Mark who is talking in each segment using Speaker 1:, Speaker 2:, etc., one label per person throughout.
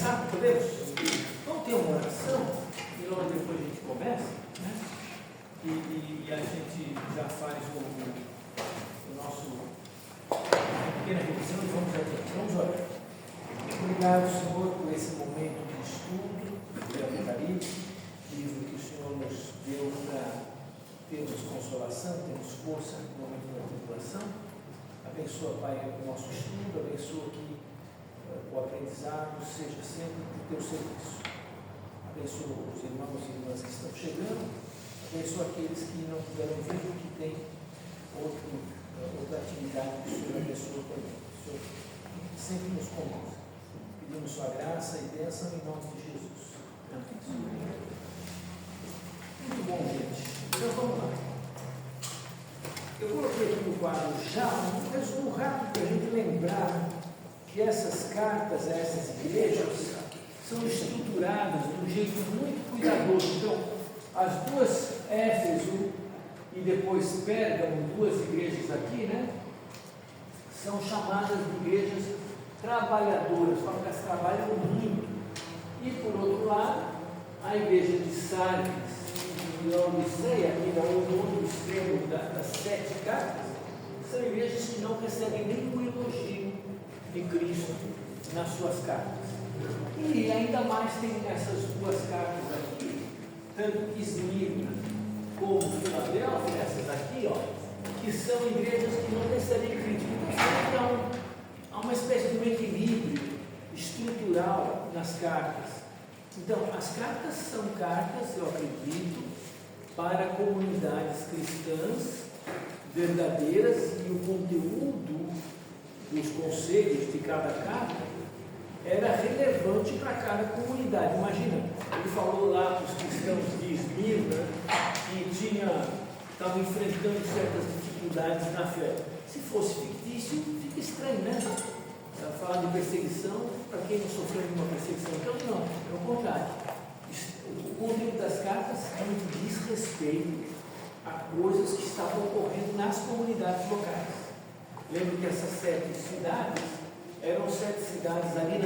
Speaker 1: começar? Podemos? Vamos ter uma oração e logo depois a gente começa, né? E a gente já faz o nosso pequena revisão e vamos adiante. Vamos orar. Obrigado, Senhor, por esse momento de estudo do Apocalipse, livro que o Senhor nos deu para termos consolação, termos força no momento da tribulação. Abençoa, Pai, o nosso estudo, abençoa que o aprendizado seja sempre do teu serviço. Abençoa os irmãos e irmãs que estão chegando, abençoa aqueles que não puderam vir, que têm outra atividade que o Senhor abençoa também. O Senhor sempre nos conduz. Pedimos sua graça e bênção em nome de Jesus. Amém. Muito bom, gente. Então vamos lá. Eu coloquei aqui no quadro já um resumo rápido para a gente lembrar que essas cartas a essas igrejas são estruturadas de um jeito muito cuidadoso. Então, as duas Éfeso e depois Pérgamo, duas igrejas aqui, né? São chamadas de igrejas trabalhadoras, porque elas trabalham muito. E por outro lado, a igreja de Sardes e Laodiceia, que é o outro extremo das 7 cartas, são igrejas que não recebem nenhum elogio de Cristo nas suas cartas. E ainda mais tem essas duas cartas aqui, tanto Esmirna como Filadélfia, essas aqui, que são igrejas que não recebem crítica. Então, há uma espécie de um equilíbrio estrutural nas cartas. Então, as cartas são cartas, eu acredito, para comunidades cristãs verdadeiras, e o conteúdo dos conselhos de cada carta era relevante para cada comunidade. Imagina, ele falou lá para os cristãos de Esmirna que estavam enfrentando certas dificuldades na fé. Se fosse fictício, fica estranho, né? Falar de perseguição para quem não sofreu nenhuma perseguição. Então, não, é o contrário. O conteúdo das cartas diz respeito a coisas que estavam ocorrendo nas comunidades locais. Lembro que essas 7 cidades eram 7 cidades ali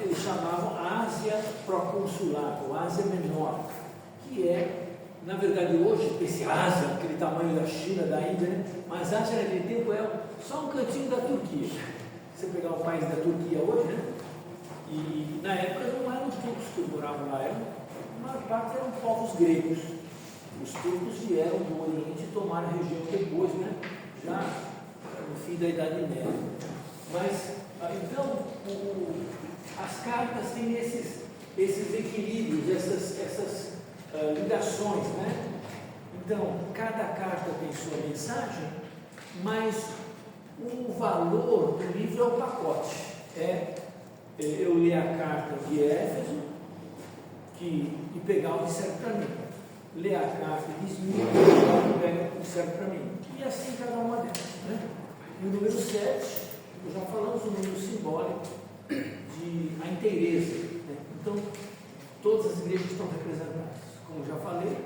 Speaker 1: eles chamavam Ásia Proconsulato, ou Ásia Menor, que é, na verdade, hoje, esse Ásia, aquele tamanho da China, da Índia, né? Mas Ásia naquele tempo é só um cantinho da Turquia. Você pegar o país da Turquia hoje, né? E na época não eram os turcos que moravam lá, a maior parte eram povos gregos. Os turcos vieram do Oriente e tomaram a região depois, né? Já no fim da Idade Média. Mas, então, as cartas têm esses equilíbrios, essas ligações, né? Então, cada carta tem sua mensagem, mas o valor do livro é o pacote. Eu ler a carta de Éfeso e pegar o que serve para mim. Ler a carta de Esmirna e pegar o que serve para mim. E assim cada uma delas, né? E o número 7, já falamos, o número simbólico de a inteireza, né? Então, todas as igrejas estão representadas. Como já falei,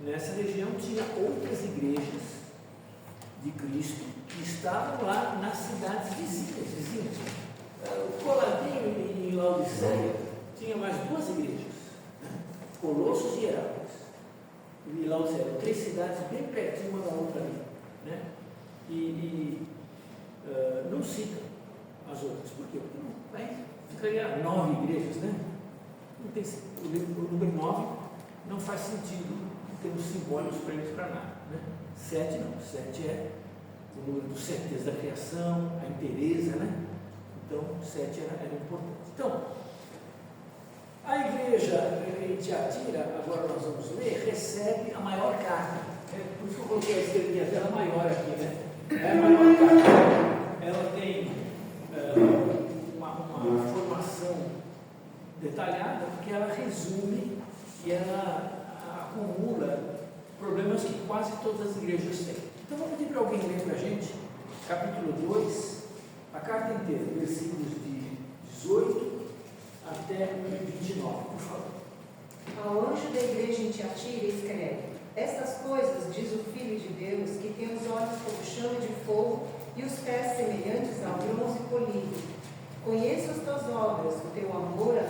Speaker 1: nessa região tinha outras igrejas de Cristo que estavam lá nas cidades vizinhas. Coladinho em Laodiceia tinha mais 2 igrejas, né? Colossos e Herápolis. E Laodiceia, 3 cidades bem pertinho uma da outra ali, né? Não citam as outras, por quê? Porque não ficaria 9 igrejas, né? Não tem, o número 9 não faz sentido em termos simbólicos para eles para nada, né? 7 não, 7 é o número dos 7 dias da criação, a inteireza, né? Então, 7 era importante. Então, a igreja em Tiatira, agora nós vamos ler, recebe a maior carta. Por isso que eu coloquei a estrelinha dela maior aqui, né? É a maior carta. Ela tem uma formação detalhada, porque ela resume e ela acumula problemas que quase todas as igrejas têm. Então, vou pedir para alguém ler para a gente, capítulo 2, a carta inteira, versículos de 18 até 29, por favor.
Speaker 2: Ao anjo da igreja em Tiatira escreve: Estas coisas diz o Filho de Deus, que tem os olhos como chama de fogo e os pés semelhantes ao bronze polido. Conheço as tuas obras, o teu amor, a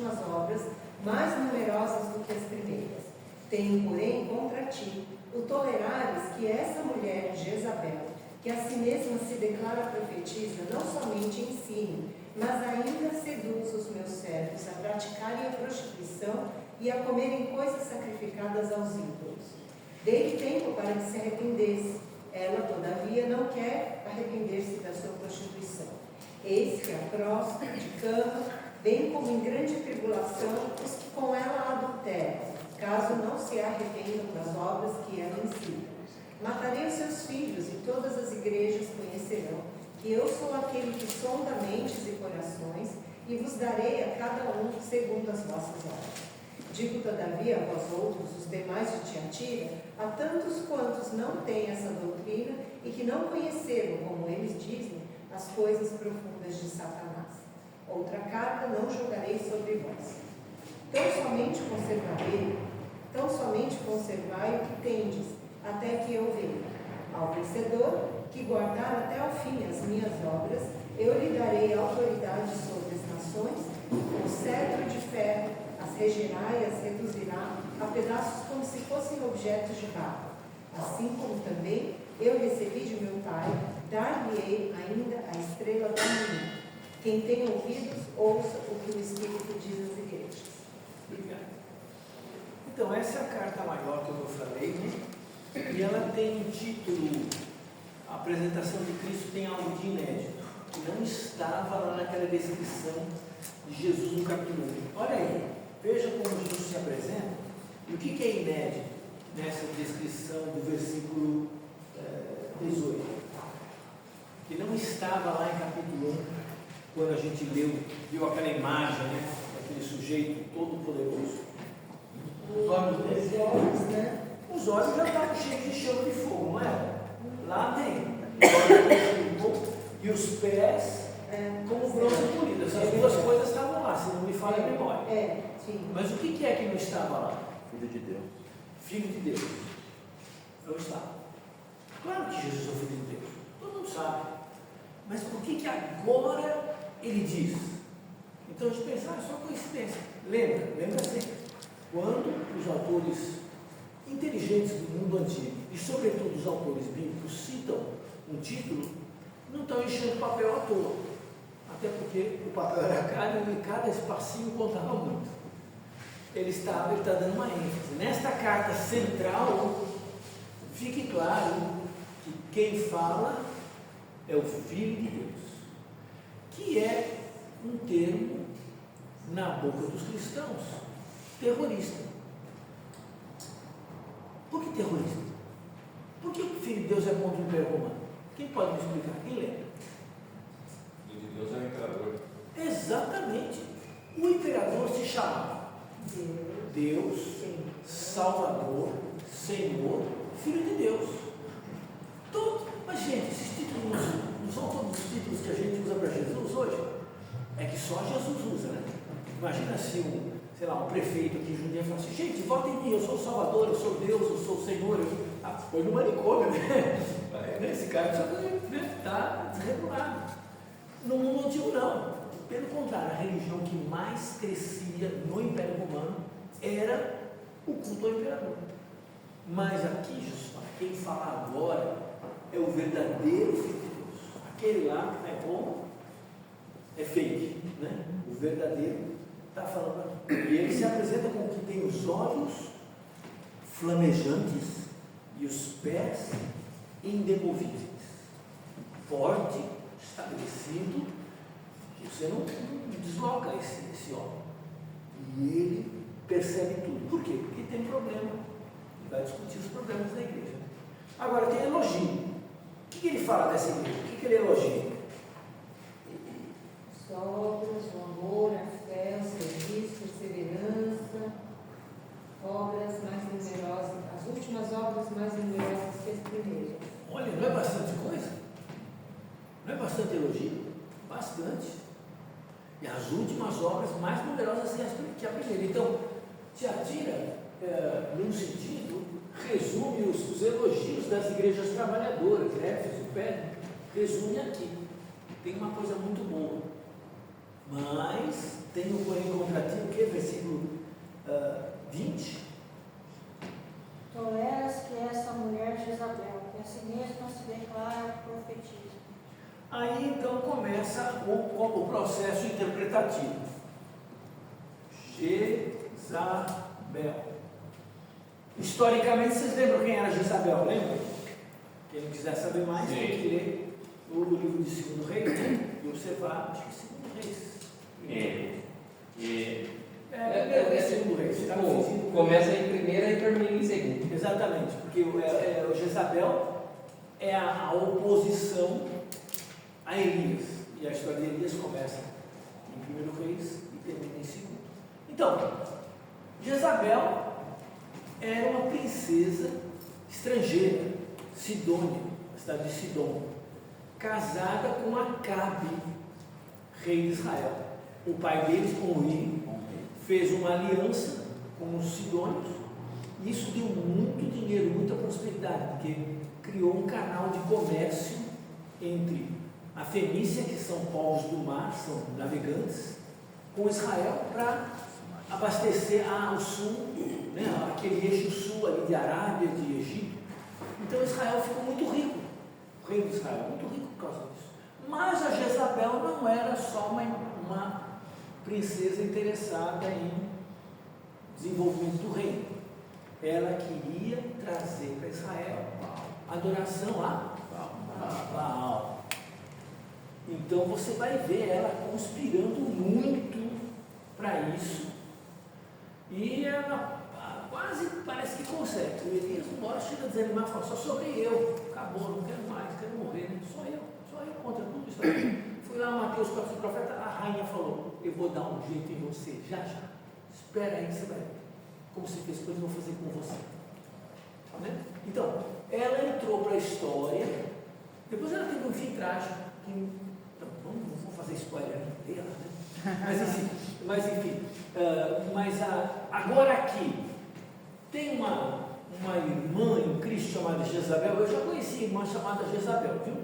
Speaker 2: últimas obras, mais numerosas do que as primeiras. Tenho, porém, contra ti o tolerares que essa mulher, Jezabel, que a si mesma se declara profetisa, não somente ensine, mas ainda seduz os meus servos a praticarem a prostituição e a comerem coisas sacrificadas aos ídolos. Dei-lhe tempo para que se arrependesse. Ela, todavia, não quer arrepender-se da sua prostituição. Eis que a prostra de cama, bem como em grande tribulação, os que com ela adulteram, caso não se arrependam das obras que ela ensina. Matarei os seus filhos, e todas as igrejas conhecerão que eu sou aquele que sonda mentes e corações, e vos darei a cada um segundo as vossas obras. Digo, todavia, a vós outros, os demais de Tiatira, a tantos quantos não têm essa doutrina e que não conheceram, como eles dizem, as coisas profundas de Satanás. Outra carga não jogarei sobre vós. Tão somente conservai o que tendes, até que eu venha. Ao vencedor, que guardar até ao fim as minhas obras, eu lhe darei autoridade sobre as nações, com cetro de ferro, as regerá e as reduzirá a pedaços como se fossem objetos de barro. Assim como também eu recebi de meu Pai, dar-lhe-ei ainda a estrela da manhã. Quem tem ouvidos, ouça o que o Espírito diz às igrejas.
Speaker 1: Obrigado. Então, essa é a carta maior que eu falei, né? E ela tem um título, a apresentação de Cristo tem algo de inédito, que não estava lá naquela descrição de Jesus no capítulo 1. Olha aí, veja como Jesus se apresenta, e o que é inédito nessa descrição do versículo 18, que não estava lá em capítulo 1, quando a gente viu aquela imagem, né, daquele sujeito todo poderoso. Os olhos dele,
Speaker 2: né?
Speaker 1: Os olhos já estavam cheios de chama de fogo, não é? Lá tem. E os pés como bronze polido. Essas duas coisas estavam lá, se não me falha a memória.
Speaker 2: Sim.
Speaker 1: Mas o que é que não estava lá?
Speaker 3: Filho de Deus.
Speaker 1: Filho de Deus. Não estava. Claro que Jesus é o Filho de Deus. Todo mundo sabe. Mas por que agora ele diz? Então a gente pensa, é só coincidência. Lembra sempre. Quando os autores inteligentes do mundo antigo, e sobretudo os autores bíblicos, citam um título, não estão enchendo papel à toa. Até porque o papel era caro e cada espacinho contava muito. Ele está dando uma ênfase. Nesta carta central, fique claro que quem fala é o Filho de Deus, que é um termo na boca dos cristãos, terrorista. Por que terrorista? Por que o Filho de Deus é contra o Império Romano? Quem pode me explicar? Quem lembra?
Speaker 3: O Filho de Deus é o imperador.
Speaker 1: Exatamente. O imperador se chamava Deus, Salvador, Senhor, Filho de Deus. Mas, gente, esses títulos não são todos os títulos que a gente usa para Jesus hoje. É que só Jesus usa, né? Imagina se um prefeito aqui em Jundiaí fala assim: gente, votem em mim, eu sou o Salvador, eu sou Deus, eu sou o Senhor. Foi no manicômio, né? Esse cara está desregulado. No mundo antigo, não. Pelo contrário, a religião que mais crescia no Império Romano era o culto ao imperador. Mas aqui, Jesus, quem fala agora é o verdadeiro Filho de Deus. Aquele lá que não é bom é fake, né? O verdadeiro está falando. E ele se apresenta como que tem os olhos flamejantes e os pés indemovíveis, forte, estabelecido, que você não desloca esse homem. E ele percebe tudo. Por quê? Porque tem problema. Ele vai discutir os problemas da igreja. Agora tem elogio. O que ele fala dessa igreja? O que ele elogia?
Speaker 2: As obras, o amor, a fé, o serviço, perseverança, obras mais numerosas, as últimas obras mais numerosas que as primeiras.
Speaker 1: Olha, não é bastante coisa? Não é bastante elogio? Bastante. E as últimas obras mais numerosas que a primeira. Então, Tiatira, num sentido, resume os elogios das igrejas trabalhadoras, Éfeso, Pedro, resume aqui. Tem uma coisa muito boa. Mas tenho porém contra ti, o que? Versículo 20.
Speaker 4: Toleras que essa mulher Jezabel, que a si mesma se declara profetiza.
Speaker 1: Aí então começa o processo interpretativo. Jezabel. Historicamente, vocês lembram quem era Jezabel? Lembra? Quem não quiser saber mais, tem que ler o livro de 2 Reis, né? E observar, acho que 2 Reis. Segundo Reis.
Speaker 5: Começa em primeira e termina em segunda.
Speaker 1: Exatamente, porque o Jezabel é a oposição a Elias. E a história de Elias começa em 1 Reis e termina em 2. Então, Jezabel era uma princesa estrangeira, Sidônia, a cidade de Sidom, casada com Acabe, rei de Israel. O pai deles, com o rei, fez uma aliança com os sidônios, e isso deu muito dinheiro, muita prosperidade, porque criou um canal de comércio entre a Fenícia, que são povos do mar, são navegantes, com Israel, para abastecer o sul, né, aquele eixo sul ali de Arábia, de Egito. Então Israel ficou muito rico, o rei de Israel, muito rico por causa disso. Mas a Jezabel não era só uma princesa interessada em desenvolvimento do reino. Ela queria trazer para Israel adoração a Baal. Então você vai ver ela conspirando muito para isso, e ela quase parece que consegue. O Elias, embora chega a desanimar, fala: só sobrei eu, acabou, não quero mais, quero morrer, né? Só eu contra tudo isso aqui. Fui lá, Mateus 4, o profeta, a rainha falou: eu vou dar um jeito em você, já, espera aí que você vai ver, como você fez coisas, eu vou fazer com você. Né? Então, ela entrou para a história, depois ela teve um fim trágico, que, então, não vou fazer spoiler dela, né? Mas enfim, agora aqui, tem uma irmã em Cristo chamada Jezabel. Eu já conheci irmã chamada Jezabel, viu?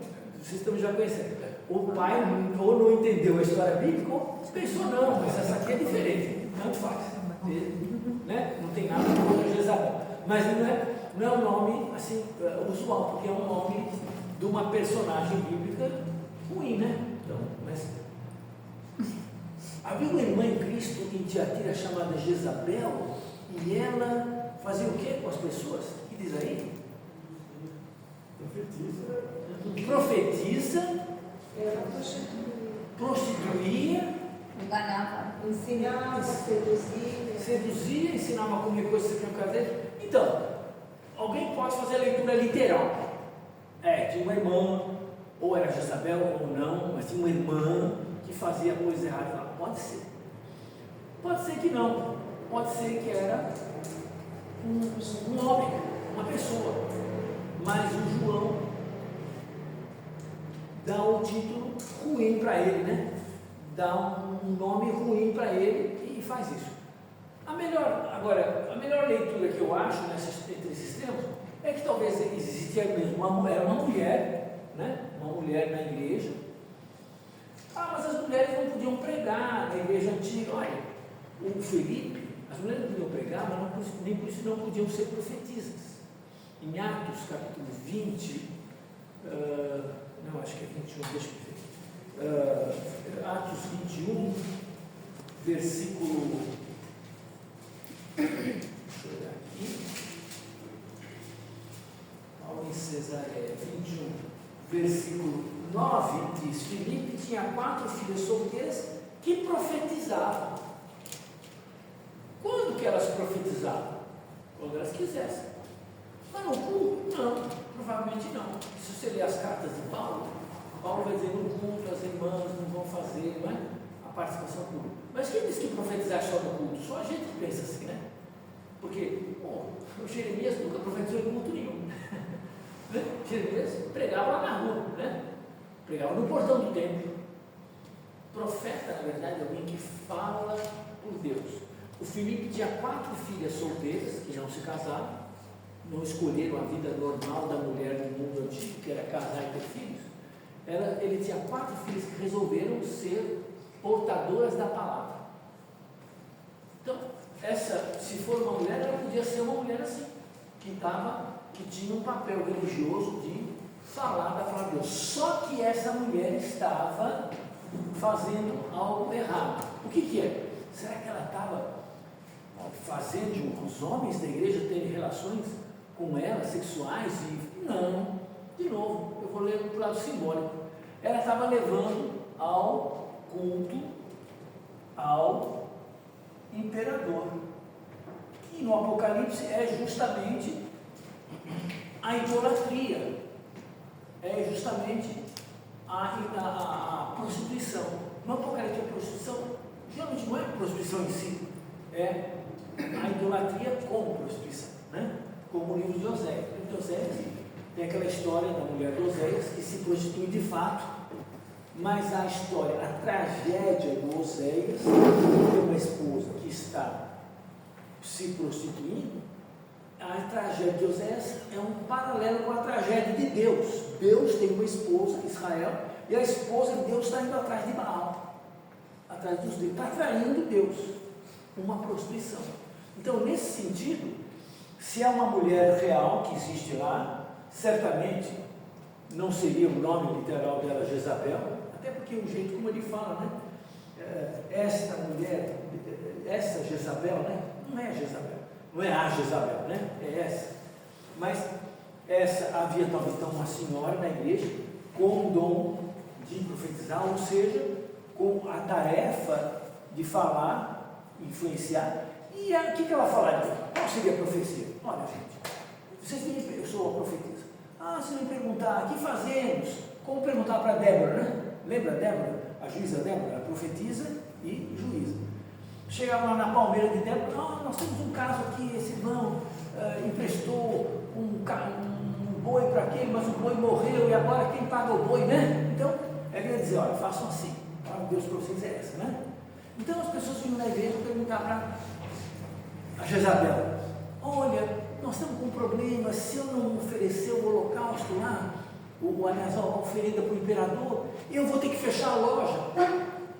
Speaker 1: Vocês também já conheceram. O pai ou não entendeu a história bíblica, ou pensou: não, mas essa aqui é diferente, não faz. Né? Não tem nada contra Jezabel. Mas não é um nome assim, usual, porque é um nome de uma personagem bíblica ruim, né? Então, mas havia uma irmã em Cristo em Tiatira chamada Jezabel, e ela fazia o que com as pessoas? O que diz aí? Profetiza.
Speaker 2: Ela
Speaker 1: prostituía,
Speaker 6: enganava,
Speaker 2: ensinava,
Speaker 1: seduzia, ensinava a comer coisas que não fazer. Então, alguém pode fazer a leitura literal. Tinha uma irmã, ou era Jezabel ou não, mas tinha uma irmã que fazia coisa errada. Pode ser. Pode ser que não. Pode ser que era um homem, uma pessoa. Mas o João dá um título ruim para ele, né? Dá um nome ruim para ele e faz isso. A melhor leitura que eu acho entre esses termos é que talvez existia mesmo uma mulher, né? Uma mulher na igreja. Mas as mulheres não podiam pregar na igreja antiga. Olha, o Felipe, as mulheres não podiam pregar, mas nem por isso não podiam ser profetisas. Em Atos capítulo 20, não, acho que é 21, deixa eu ver. Atos 21, versículo. Deixa eu olhar aqui. Paulo em Cesareia, 21, versículo 9, diz: Filipe tinha 4 filhas solteiras que profetizavam. Quando que elas profetizavam? Quando elas quisessem. Mas no culto? Não, provavelmente não. Se você ler as cartas de Paulo vai dizer: no culto as irmãs não vão fazer, não é? A participação pública. Mas quem diz que profetizar só no culto? Só a gente que pensa assim, né? Porque o Jeremias nunca profetizou em culto nenhum. Né? Jeremias pregava lá na rua, né? Pregava no portão do templo. Profeta, na verdade, é alguém que fala por Deus. O Filipe tinha 4 filhas solteiras que não se casaram, não escolheram a vida normal da mulher no mundo antigo, que era casar e ter filhos. Ele tinha 4 filhas que resolveram ser portadoras da palavra. Então, se for uma mulher, ela podia ser uma mulher assim, que tinha um papel religioso de falar da palavra de Deus. Só que essa mulher estava fazendo algo errado. O que é? Será que ela estava fazendo os homens da igreja terem relações com ela, sexuais? Não. De novo, eu vou ler para o lado simbólico. Ela estava levando ao culto ao imperador, que no Apocalipse é justamente a idolatria, é justamente a prostituição. No Apocalipse, a prostituição geralmente não é a prostituição em si, é a idolatria como prostituição, né? Como o livro de Oséias. O livro de Oséias tem aquela história da mulher de Oséias que se prostitui de fato, mas a história, a tragédia do Oséias, tem uma esposa que está se prostituindo. A tragédia de Oséias é um paralelo com a tragédia de Deus. Deus tem uma esposa, Israel, e a esposa de Deus está indo atrás de Baal, atrás dos deuses, está traindo Deus, uma prostituição. Então, nesse sentido, se é uma mulher real que existe lá, certamente não seria o nome literal dela Jezabel, até porque o jeito como ele fala, né? Esta mulher, essa Jezabel, né? Não é Jezabel, não é a Jezabel, né? É essa. Mas essa havia talvez então uma senhora na igreja com o dom de profetizar, ou seja, com a tarefa de falar, influenciar. E o que ela falaria? Qual seria a profecia? Olha, gente, eu sou a profetisa. Se me perguntar, o que fazemos? Como perguntar para Débora, né? Lembra Débora? A juíza Débora, a profetisa e juíza. Chegava lá na palmeira de Débora, nós temos um caso aqui, esse irmão emprestou um boi para aquele, mas o boi morreu e agora quem paga o boi, né? Então, ela ia dizer, olha, façam assim, a palavra de Deus para vocês é essa, né? Então as pessoas vinham na igreja perguntar para a Jezabel, olha, nós estamos com um problema, se eu não oferecer o holocausto lá, a oferenda para o imperador, eu vou ter que fechar a loja,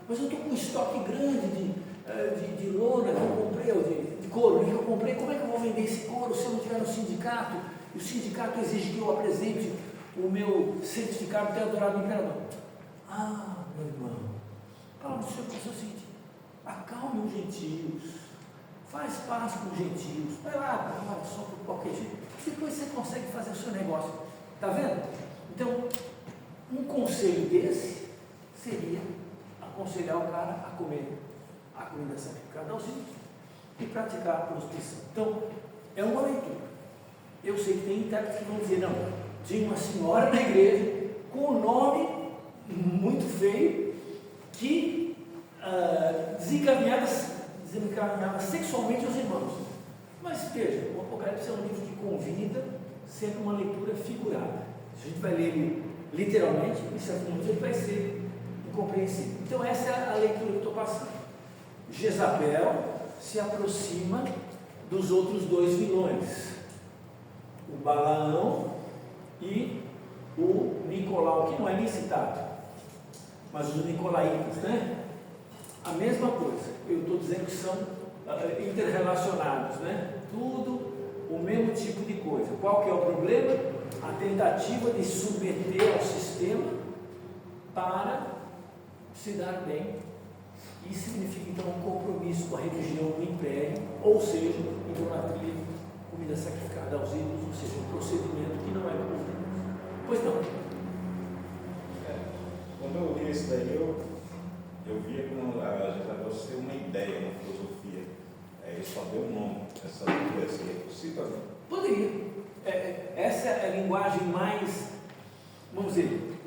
Speaker 1: mas eu estou com um estoque grande de lona que eu comprei, de couro que eu comprei, como é que eu vou vender esse couro se eu não tiver no sindicato, e o sindicato exige que eu apresente o meu certificado de adorado do imperador. Meu irmão, a palavra do Senhor diz o seguinte, acalme os gentios, faz paz com os gentios, vai lá, só por qualquer jeito, depois você consegue fazer o seu negócio, está vendo? Então, um conselho desse seria aconselhar o cara a comer a comida sacrificada aos ídolos e praticar a prostituição. Então, é uma leitura. Eu sei que tem intérpretes que vão dizer, não, tinha uma senhora na igreja com um nome muito feio que desencaminhava sexualmente os irmãos. Mas veja, o Apocalipse é um livro que convida sempre uma leitura figurada. Se a gente vai ler ele literalmente, em certo momento ele vai ser incompreensível. Então essa é a leitura que eu estou passando. Jezabel se aproxima dos outros dois vilões, o Balaão e o Nicolau, que não é nem citado, mas os Nicolaitas, né? A mesma coisa, eu estou dizendo que são interrelacionados, né? Tudo o mesmo tipo de coisa. Qual que é o problema? A tentativa de submeter ao sistema para se dar bem. Isso significa então um compromisso com a religião do império, ou seja, idolatria, comida sacrificada aos ídolos, ou seja, um procedimento que não é público. Pois não.
Speaker 3: Quando eu li isso daí, eu via como a Jezabel ser uma ideia, uma filosofia. Ele só deu um nome, essa leitura seria possível?
Speaker 1: Poderia. Essa é a linguagem mais, vamos dizer,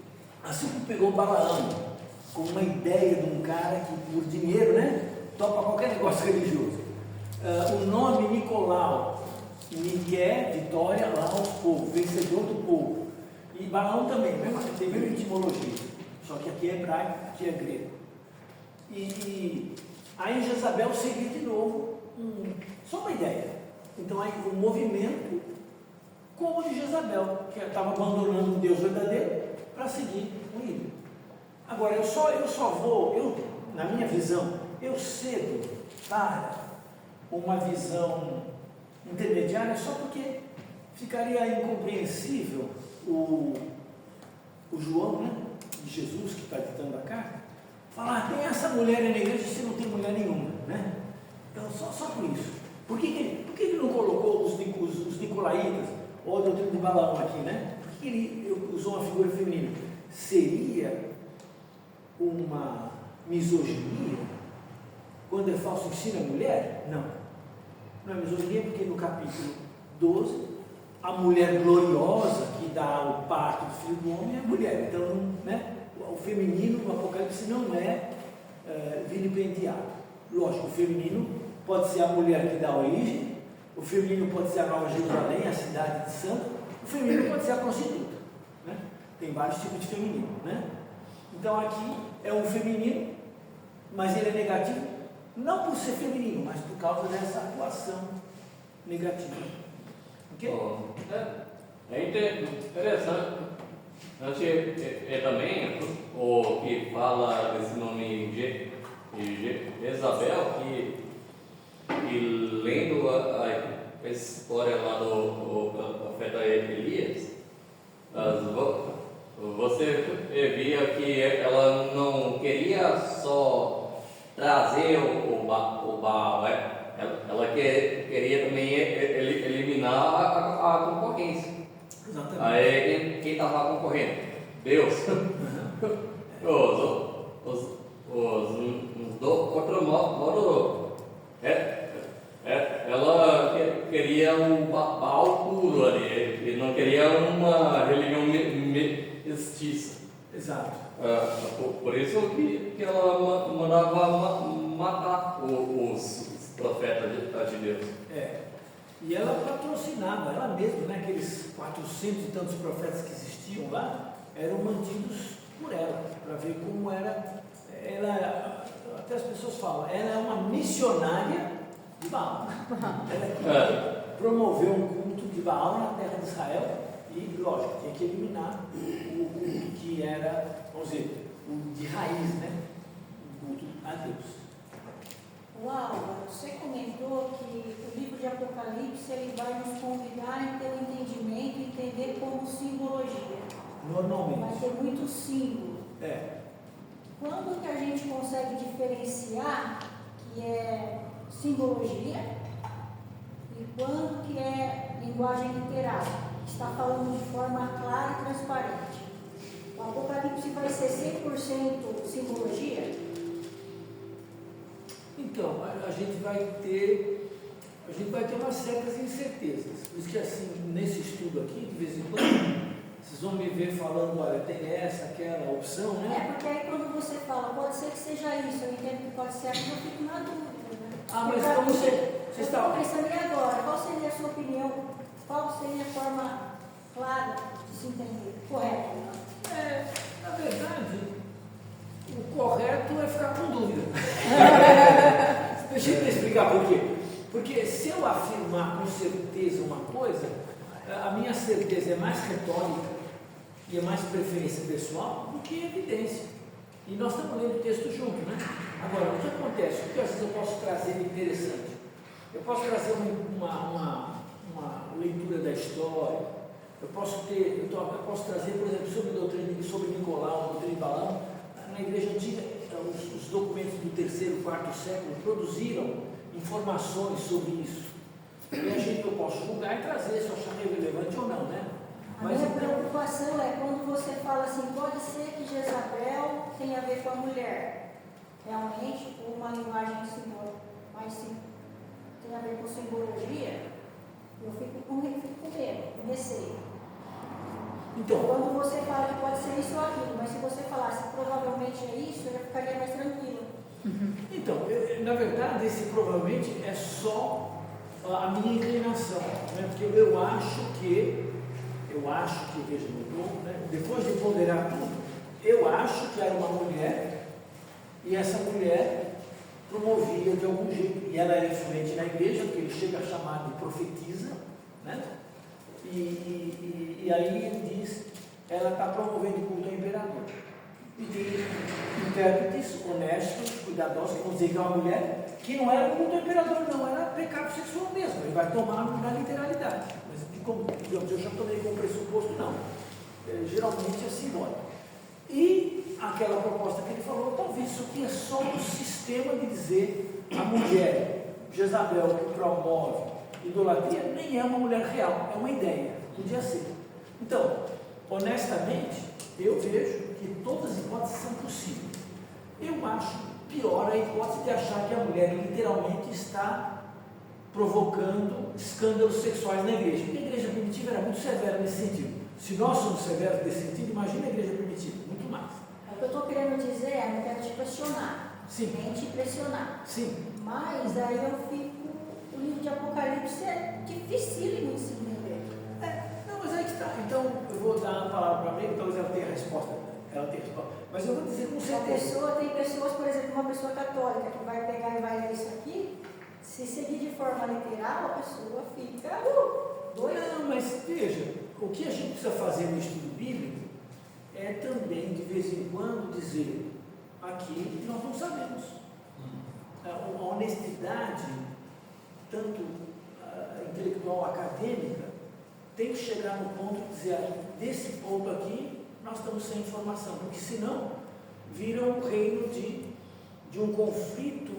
Speaker 1: assim como pegou Balaão, com uma ideia de um cara que por dinheiro, né, topa qualquer negócio religioso. O nome Nicolau, Niké, vitória, Laos, povo, vencedor do povo. E Balaão também, tem a mesma etimologia, só que aqui é hebraico, aqui é grego. E aí Jezabel seria de novo só uma ideia. Então aí o movimento como o de Jezabel, que estava abandonando o Deus verdadeiro para seguir o ídolo. Agora, eu na minha visão, eu cedo para uma visão intermediária só porque ficaria incompreensível o João, né, de Jesus, que está ditando a carta, falar, tem essa mulher na igreja e você não tem mulher nenhuma, né? Então, só por isso. Por que ele não colocou os nicolaítas, ou a doutrina de Balaão aqui, né? Por que ele usou uma figura feminina? Seria uma misoginia quando é falso ensino a mulher? Não. Não é misoginia porque no capítulo 12, a mulher gloriosa que dá o parto do filho do homem é a mulher. Então, né, o feminino no Apocalipse não é vilipendiado. Lógico, o feminino pode ser a mulher que dá origem, o feminino pode ser a Nova Jerusalém, a cidade de santo, o feminino pode ser a prostituta, né? Tem vários tipos de feminino, né? Então aqui é um feminino, mas ele é negativo, não por ser feminino, mas por causa dessa atuação negativa. Ok?
Speaker 5: É interessante. Também o que fala desse nome Jezabel, que lendo a história lá do profeta Elias, você via que ela não queria só trazer o Baal, ela queria também eliminar a concorrência.
Speaker 1: Exatamente.
Speaker 5: Aí quem estava concorrendo? Deus. Do outro modo, ela queria um Baal puro ali, e não queria uma religião mestiça.
Speaker 1: Exato.
Speaker 5: Por isso que ela mandava matar os profetas de Deus.
Speaker 1: E ela patrocinava, ela mesma, né, aqueles 400 e tantos profetas que existiam lá, eram mantidos por ela, para ver como era. Ela, até as pessoas falam, ela é uma missionária de Baal. Ela promoveu um culto de Baal na terra de Israel e, lógico, tinha que eliminar o culto que era, vamos dizer, o de raiz, né? O culto a Deus.
Speaker 4: Laura, você comentou que o livro de Apocalipse ele vai nos convidar a ter um entendimento e entender como simbologia.
Speaker 1: Normalmente.
Speaker 4: Vai ter muito símbolo. Quando que a gente consegue diferenciar que é simbologia e quando que é linguagem literal? Está falando de forma clara e transparente. O Apocalipse vai ser 100% simbologia?
Speaker 1: Então, a gente vai ter umas certas incertezas. Por isso que, assim, nesse estudo aqui, de vez em quando, vocês vão me ver falando, olha, tem essa, aquela opção, né?
Speaker 4: Porque aí quando você fala, pode ser que seja isso, eu entendo que pode ser aquilo, eu fico na dúvida, né?
Speaker 1: Mas como você está...
Speaker 4: Eu estou pensando, e agora? Qual seria a sua opinião? Qual seria a forma clara de se entender? Correta?
Speaker 1: Na verdade, o correto é ficar com dúvida. Deixa eu te explicar por quê. Porque se eu afirmar com certeza uma coisa, a minha certeza é mais retórica e é mais preferência pessoal do que evidência. E nós estamos lendo o texto junto, né? Agora, o que acontece? O que às vezes eu posso trazer de interessante? Eu posso trazer uma leitura da história, eu posso trazer, por exemplo, sobre Nicolau, doutrina de Balaão. Na igreja antiga, os documentos do 3º, 4º século produziram informações sobre isso. E eu posso julgar e trazer se eu achar relevante ou não, né?
Speaker 4: A minha preocupação é quando você fala assim, pode ser que Jezabel tenha a ver com a mulher, realmente, ou uma linguagem simbólica, mas sim, tem a ver com simbologia, eu fico com medo, com receio.
Speaker 1: Então,
Speaker 4: quando você fala que pode ser isso ou aquilo, mas se você falasse que provavelmente é isso, eu já ficaria mais tranquila.
Speaker 1: Então, na verdade, esse provavelmente é só a minha inclinação, né? Porque eu acho que, veja, né? Depois de ponderar tudo, eu acho que era uma mulher e essa mulher promovia de algum jeito, e ela era influente na igreja, porque ele chega a chamar de profetisa, né? E aí ele diz, ela está promovendo o culto ao imperador. E intérpretes honestos, cuidadosos, que vão dizer que é uma mulher que não era culto ao imperador, não, era pecado sexual mesmo. Ele vai tomar na literalidade. Mas, digamos, eu já tomei como pressuposto, não. Geralmente é simbólico. E aquela proposta que ele falou, talvez isso aqui é só um sistema de dizer a mulher, Jezabel, que promove idolatria, nem é uma mulher real, é uma ideia, podia ser. Então, honestamente, eu vejo que todas as hipóteses são possíveis. Eu acho pior a hipótese de achar que a mulher literalmente está provocando escândalos sexuais na igreja. Porque a igreja primitiva era muito severa nesse sentido. Se nós somos severos nesse sentido, imagina a igreja primitiva, muito mais.
Speaker 4: O que eu estou querendo dizer é, não quero te pressionar,
Speaker 1: Sim.
Speaker 4: nem te pressionar.
Speaker 1: Sim.
Speaker 4: Mas aí eu fico, o livro de Apocalipse é dificílimo de se entender.
Speaker 1: Não, mas aí que está. Então, eu vou dar uma palavra para a Meire, talvez ela tenha a resposta. Ela tem a resposta. Mas eu vou dizer com certeza.
Speaker 4: Tem pessoas, por exemplo, uma pessoa católica que vai pegar e vai ler isso aqui, se seguir de forma literal, a pessoa fica doida.
Speaker 1: Não, mas veja, o que a gente precisa fazer no estudo bíblico é também, de vez em quando, dizer aqui nós não sabemos. A honestidade, tanto intelectual, acadêmica, tem que chegar no ponto de dizer, desse ponto aqui, nós estamos sem informação, porque senão vira um reino de um conflito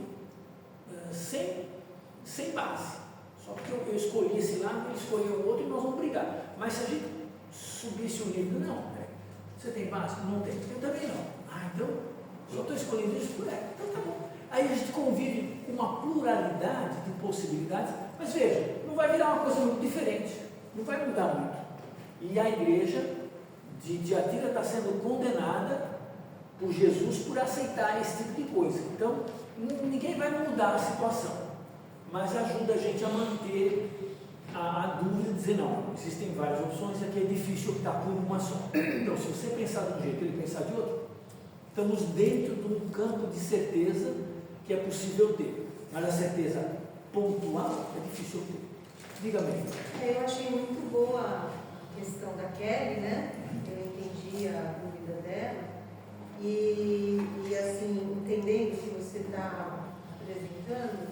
Speaker 1: sem base. Só porque eu escolhi esse lado, ele escolheu o outro e nós vamos brigar. Mas se a gente subisse o nível, não, você tem base? Não tem. Eu também não. Então, só estou escolhendo isso? Então tá bom. Aí a gente convive com uma pluralidade de possibilidades, mas veja, não vai virar uma coisa muito diferente, não vai mudar muito. E a igreja de Tiatira está sendo condenada por Jesus por aceitar esse tipo de coisa. Então, ninguém vai mudar a situação, mas ajuda a gente a manter a dúvida de dizer, não, existem várias opções, aqui é difícil optar por uma só. Então, se você pensar de um jeito e ele pensar de outro, estamos dentro de um campo de certeza que é possível ter, mas a certeza pontual é difícil ter. Diga-me.
Speaker 2: Eu achei muito boa a questão da Kelly, né? Eu entendi a dúvida dela e assim, entendendo o que você está apresentando,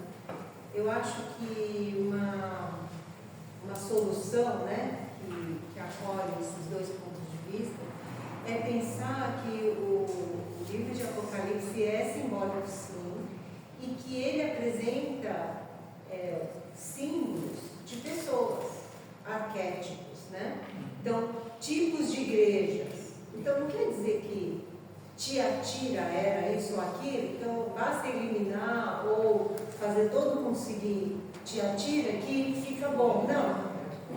Speaker 2: eu acho que uma solução, né, que acolhe esses dois pontos de vista é pensar que o livro de Apocalipse é simbólico, sim, e que ele apresenta símbolos de pessoas, arquétipos, né? Então, tipos de igrejas. Então, não quer dizer que Tiatira era isso ou aquilo, então basta eliminar ou fazer todo mundo seguir Tiatira que fica bom. Não.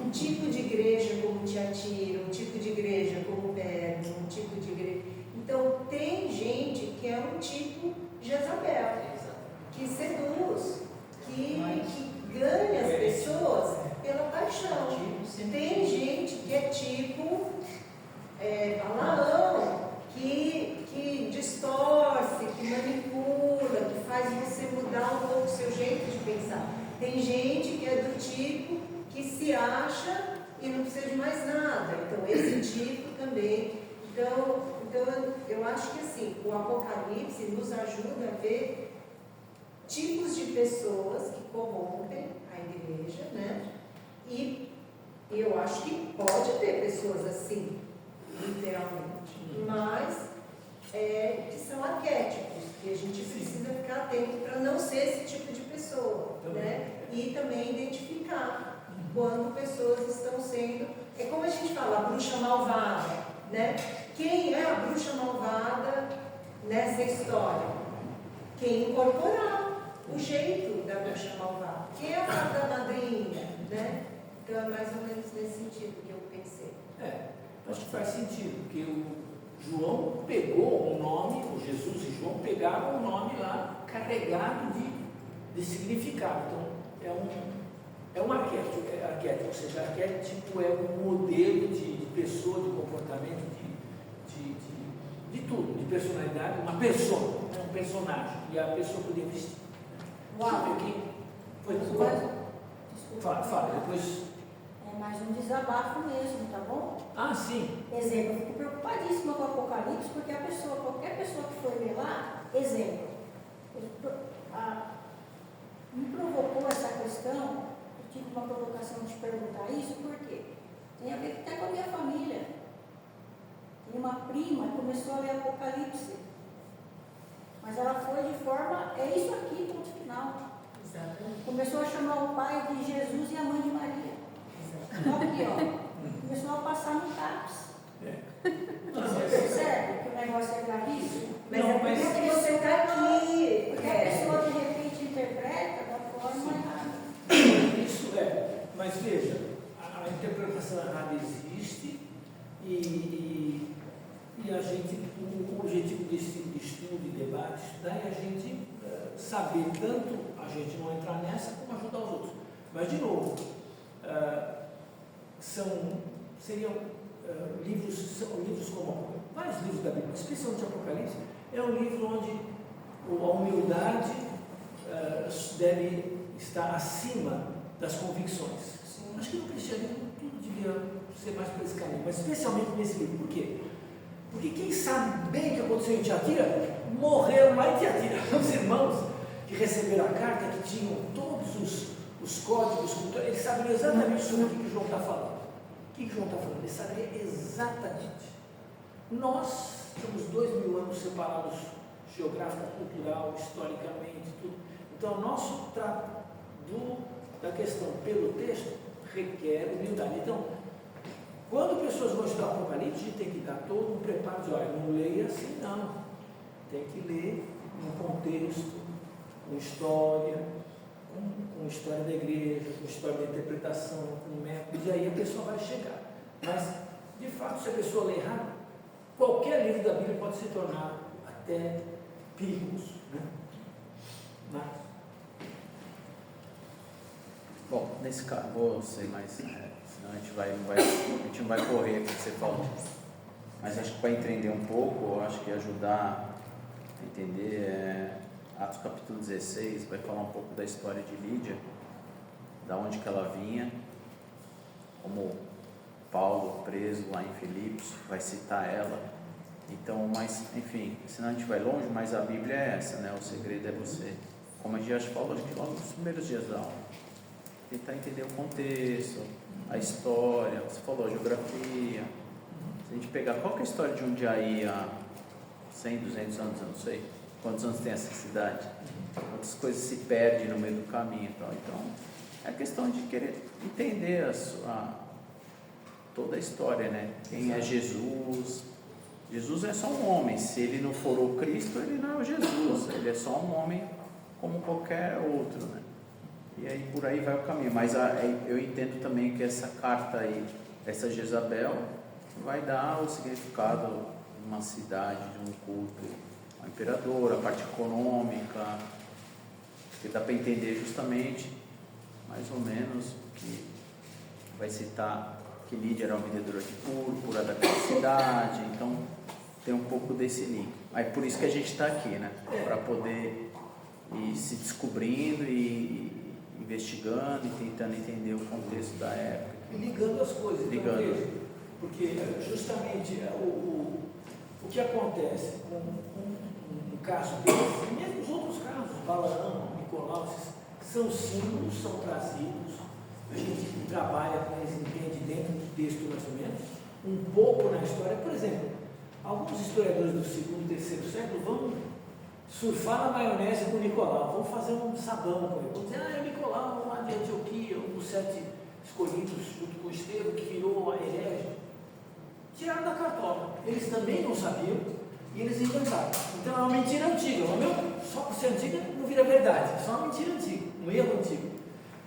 Speaker 2: Um tipo de igreja como Tiatira, um tipo de igreja como Pérgamo, um tipo de igreja. Então, tem gente que é um tipo Jezabel, que seduz, que ganha as pessoas pela paixão. Tem gente que é tipo Balaão, que distorce, que manipula, que faz você mudar um pouco o seu jeito de pensar. Tem gente que é do tipo que se acha e não precisa de mais nada. Então, esse tipo também. Então eu acho que assim, o Apocalipse nos ajuda a ver tipos de pessoas que corrompem a igreja, né? E eu acho que pode ter pessoas assim, literalmente, mas que são arquétipos, que a gente precisa ficar atento para não ser esse tipo de pessoa, né? E também identificar quando pessoas estão sendo, é como a gente fala, a bruxa malvada, né? Quem é a bruxa malvada nessa história? Quem incorporar o jeito da bruxa malvada. Quem é a fada madrinha, né? Então é mais ou menos nesse sentido que eu pensei.
Speaker 1: Acho que faz sentido, porque o João pegou um nome, o Jesus e João pegaram um nome lá carregado de significado. Então, é um arquétipo, ou seja, arquétipo é um modelo de pessoa, de comportamento, de tudo, de personalidade, uma pessoa, um personagem, e a pessoa podia vestir.
Speaker 4: Uau!
Speaker 1: Aqui. Foi
Speaker 4: Desculpa.
Speaker 1: Fala, depois.
Speaker 4: É mais um desabafo mesmo, tá bom?
Speaker 1: Ah, sim.
Speaker 4: Exemplo, eu fico preocupadíssima com o Apocalipse, porque a pessoa, qualquer pessoa que for ler lá, exemplo, me provocou essa questão, eu tive uma provocação de perguntar isso, por quê? Tem a ver até com a minha família. Tem uma prima que começou a ler Apocalipse, mas ela foi de forma, é isso aqui, ponto final.
Speaker 2: Exatamente.
Speaker 4: Começou a chamar o pai de Jesus e a mãe de Maria. Então aqui, ó, começou a passar no CAPS. Você percebe que o negócio é gravíssimo?
Speaker 2: Mas
Speaker 1: Não,
Speaker 2: é por
Speaker 1: mas-
Speaker 2: isso que você está aqui.
Speaker 4: Porque a pessoa de repente interpreta da forma errada.
Speaker 1: Isso é, mas veja, a interpretação errada existe e a gente, o objetivo desse tipo de estudo e debate, estudar é a gente saber tanto a gente não entrar nessa como ajudar os outros. Mas, de novo, seriam livros como vários livros da Bíblia, especialmente o Apocalipse, é um livro onde a humildade deve estar acima das convicções. Acho que no cristianismo tudo devia ser mais por esse caminho, mas especialmente nesse livro. Por quê? Porque quem sabe bem o que aconteceu em Tiatira, morreram lá em Tiatira. Os irmãos que receberam a carta, que tinham todos os códigos, eles sabiam exatamente sobre o que João está falando. O que João está falando? Eles sabiam exatamente. Nós temos 2000 anos separados geográfica, cultural, historicamente, tudo. Então, o nosso trato da questão pelo texto requer humildade. Então, quando pessoas vão estudar o Apocalipse, a gente tem que dar todo um preparo de, olha, não leia assim, não. Tem que ler um contexto, com história, com história da igreja, com história da interpretação, com métodos, e aí a pessoa vai chegar. Mas, de fato, se a pessoa ler errado, qualquer livro da Bíblia pode se tornar até perigoso, né? Mas,
Speaker 6: bom, nesse caso, vou ser mais, senão a gente não vai correr aqui que você falou. Mas acho que para entender um pouco, acho que ajudar a entender, Atos capítulo 16, vai falar um pouco da história de Lídia, da onde que ela vinha, como Paulo preso lá em Filipos, vai citar ela. Então, mas, enfim, senão a gente vai longe, mas a Bíblia é essa, né? O segredo é você, como a gente já falou, acho que logo nos primeiros dias da aula, tentar entender o contexto, a história, você falou, a geografia. Se a gente pegar qual que é a história de Jundiaí há 100, 200 anos, eu não sei quantos anos tem essa cidade, quantas coisas se perdem no meio do caminho. Então é questão de querer entender toda a história, né? Quem é Jesus? Jesus é só um homem, se ele não for o Cristo, ele não é o Jesus, ele é só um homem como qualquer outro, né? E aí por aí vai o caminho, mas eu entendo também que essa carta aí, essa Jezabel, vai dar o significado de uma cidade, de um culto ao imperador, a parte econômica, que dá para entender justamente, mais ou menos, que vai citar que Lídia era uma vendedora de púrpura daquela cidade, então tem um pouco desse link. Aí por isso que a gente está aqui, né? Para poder ir se descobrindo e investigando e tentando entender o contexto da época.
Speaker 1: ligando as coisas.
Speaker 6: Ligando.
Speaker 1: Então, porque justamente o que acontece com um caso desse, e mesmo os outros casos, Balaão, Nicolau, são símbolos, são trazidos, a gente trabalha com eles, entende dentro do texto mais ou menos, um pouco na história. Por exemplo, alguns historiadores do segundo e terceiro século vão surfar na maionese com Nicolau, vão fazer um sabão com ele, vão dizer, é Nicolau lá de Antioquia, um dos 7 escolhidos junto com Estevão, que virou a herege. Tiraram da cartola. Eles também não sabiam e eles inventaram. Então é uma mentira antiga. Só por ser antiga não vira verdade. É só uma mentira antiga, um erro antigo.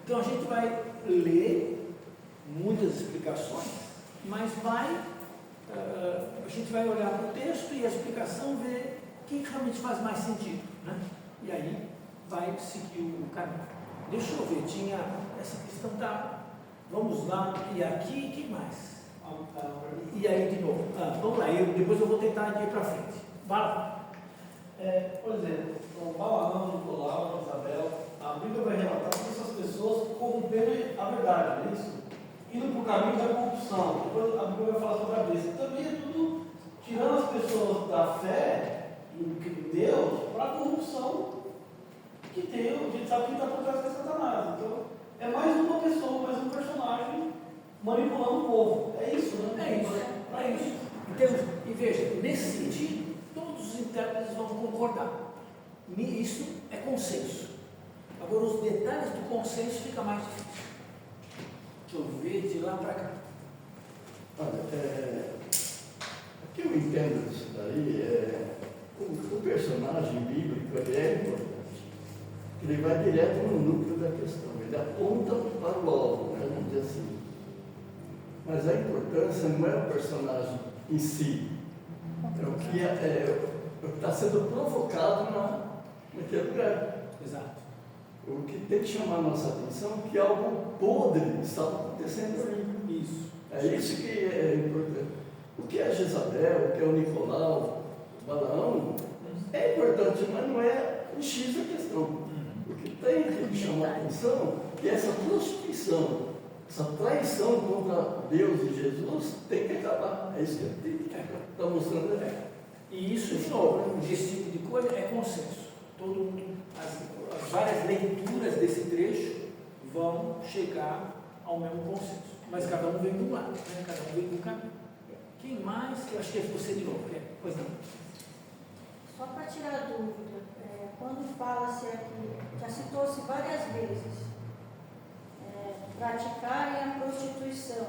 Speaker 1: Então a gente vai ler muitas explicações, mas a gente vai olhar para o texto e a explicação, ver o que realmente faz mais sentido, né? E aí vai seguir o caminho. Deixa eu ver, tinha essa questão da... Vamos lá, e aqui, quem mais? E aí de novo, vamos lá, depois eu vou tentar ir para frente. Vai lá.
Speaker 7: Por exemplo, o Balaão, Nicolau, Isabel, a Bíblia vai relatar que essas pessoas corromperam a verdade, não é isso? indo para o caminho da corrupção. Depois a Bíblia vai falar sobre a besta. Também é tudo tirando as pessoas da fé em Deus para a corrupção que tem. A gente sabe que está por trás de Satanás. Então, é mais uma pessoa, mais um personagem manipulando o povo. É isso, né?
Speaker 1: É isso. É isso. Então, e veja, nesse sentido, todos os intérpretes vão concordar. Isso é consenso. Agora, os detalhes do consenso fica mais difícil. Deixa eu ver de lá para cá.
Speaker 8: Olha, o que eu entendo disso daí o personagem bíblico ele é importante. Ele vai direto no núcleo da questão, ele aponta para o alvo, né, vamos dizer assim. Mas a importância não é o personagem em si, é o que está sendo provocado naquele lugar.
Speaker 1: Exato.
Speaker 8: O que tem que chamar a nossa atenção é que algo podre está acontecendo ali.
Speaker 1: Isso.
Speaker 8: É isso que é importante. O que é Jezabel, o que é o Nicolau, o Balaão, é importante, mas não é o X da questão. O que tem que chamar a atenção é que essa prostituição, essa traição contra Deus e Jesus tem que acabar. É isso que ele está mostrando ali.
Speaker 1: E isso, de novo, esse tipo de coisa é consenso. Todo mundo, as várias leituras desse trecho vão chegar ao mesmo consenso. Mas cada um vem de um lado, né? Cada um vem de um caminho. Quem mais? Eu acho que é você de novo. Pois não.
Speaker 4: Só para tirar a dúvida, quando fala-se aqui, já citou-se várias vezes, praticarem a prostituição,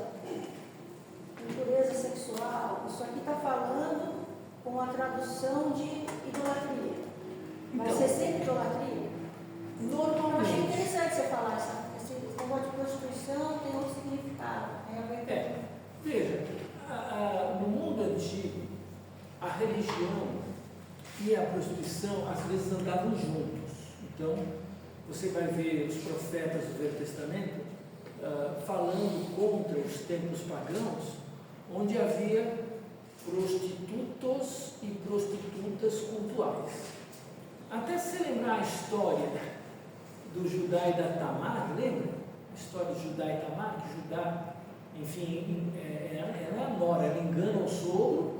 Speaker 4: impureza sexual, isso aqui está falando com a tradução de idolatria. Vai ser sempre idolatria? Eu achei
Speaker 1: Normalmente.
Speaker 4: interessante você falar esse negócio de prostituição tem outro significado.
Speaker 1: Veja, no mundo antigo, a religião e a prostituição às vezes andavam juntos. Então, você vai ver os profetas do Velho Testamento falando contra os templos pagãos, onde havia prostitutos e prostitutas cultuais. Até se lembrar a história do Judá e da Tamar, lembra? A história de Judá e Tamar, que Judá, enfim, ela é a nora, ela engana o sogro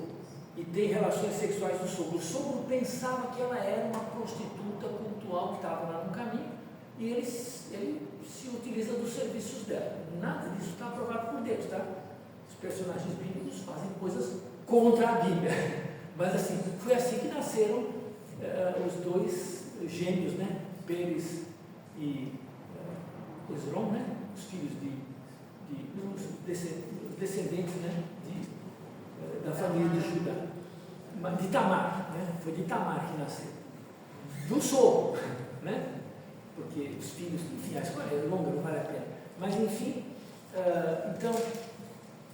Speaker 1: e tem relações sexuais com o sogro. O sogro pensava que ela era uma prostituta cultual que estava lá no caminho e ele se utiliza dos serviços dela. Nada disso está aprovado por Deus, tá? Os personagens bíblicos fazem coisas contra a Bíblia, mas assim, foi assim que nasceram os dois gêmeos, né? Pérez e Esrom, né? Os filhos os descendentes, né? Da família de Judá, de Tamar, né? Foi de Tamar que nasceu, do sogro, né? Porque os filhos, enfim, a história é longa, não vale a pena, mas enfim, então,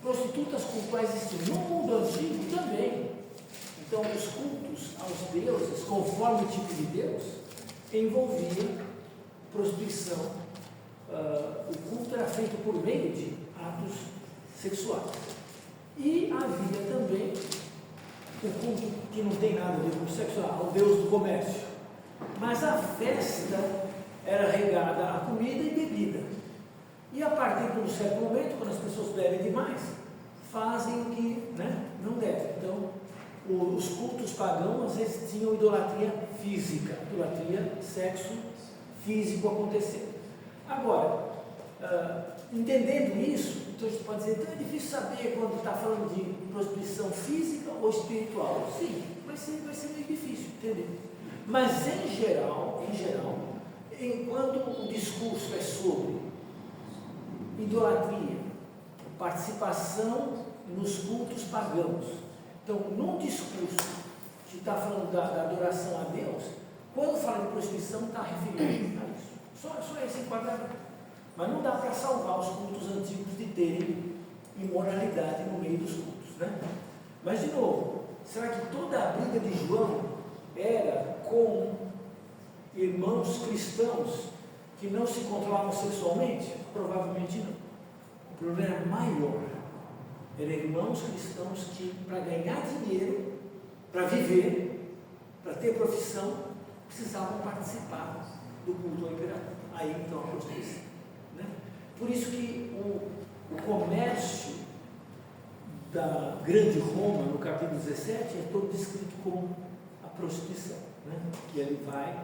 Speaker 1: prostitutas cultuais existiam no mundo antigo também. Então, os cultos aos deuses, conforme o tipo de Deus, envolvia prostituição. O culto era feito por meio de atos sexuais. E havia também o culto que não tem nada a ver com o sexual, ao Deus do comércio. Mas a festa era regada a comida e bebida. E a partir de um certo momento, quando as pessoas bebem demais, fazem o que, né, não devem. Então, os cultos pagãos às vezes tinham idolatria física, idolatria, sexo físico acontecendo. Agora, entendendo isso, então a gente pode dizer, então é difícil saber quando está falando de prostituição física ou espiritual. Sim, vai ser meio difícil entender. Mas em geral, enquanto o discurso é sobre idolatria, participação nos cultos pagãos, então num discurso que está falando da adoração a Deus, quando fala de prostituição está referindo a isso. Só esse enquadramento. Mas não dá para salvar os cultos antigos de terem imoralidade no meio dos cultos, né? Mas, de novo, será que toda a briga de João era com irmãos cristãos que não se controlavam sexualmente? Provavelmente não. O problema era maior. Eram irmãos cristãos que, para ganhar dinheiro, para viver, para ter profissão, precisavam participar do culto ao imperador. Aí, então, a prostituição. Né? Por isso que o comércio da grande Roma, no capítulo 17, é todo descrito como a prostituição, né? Que ele vai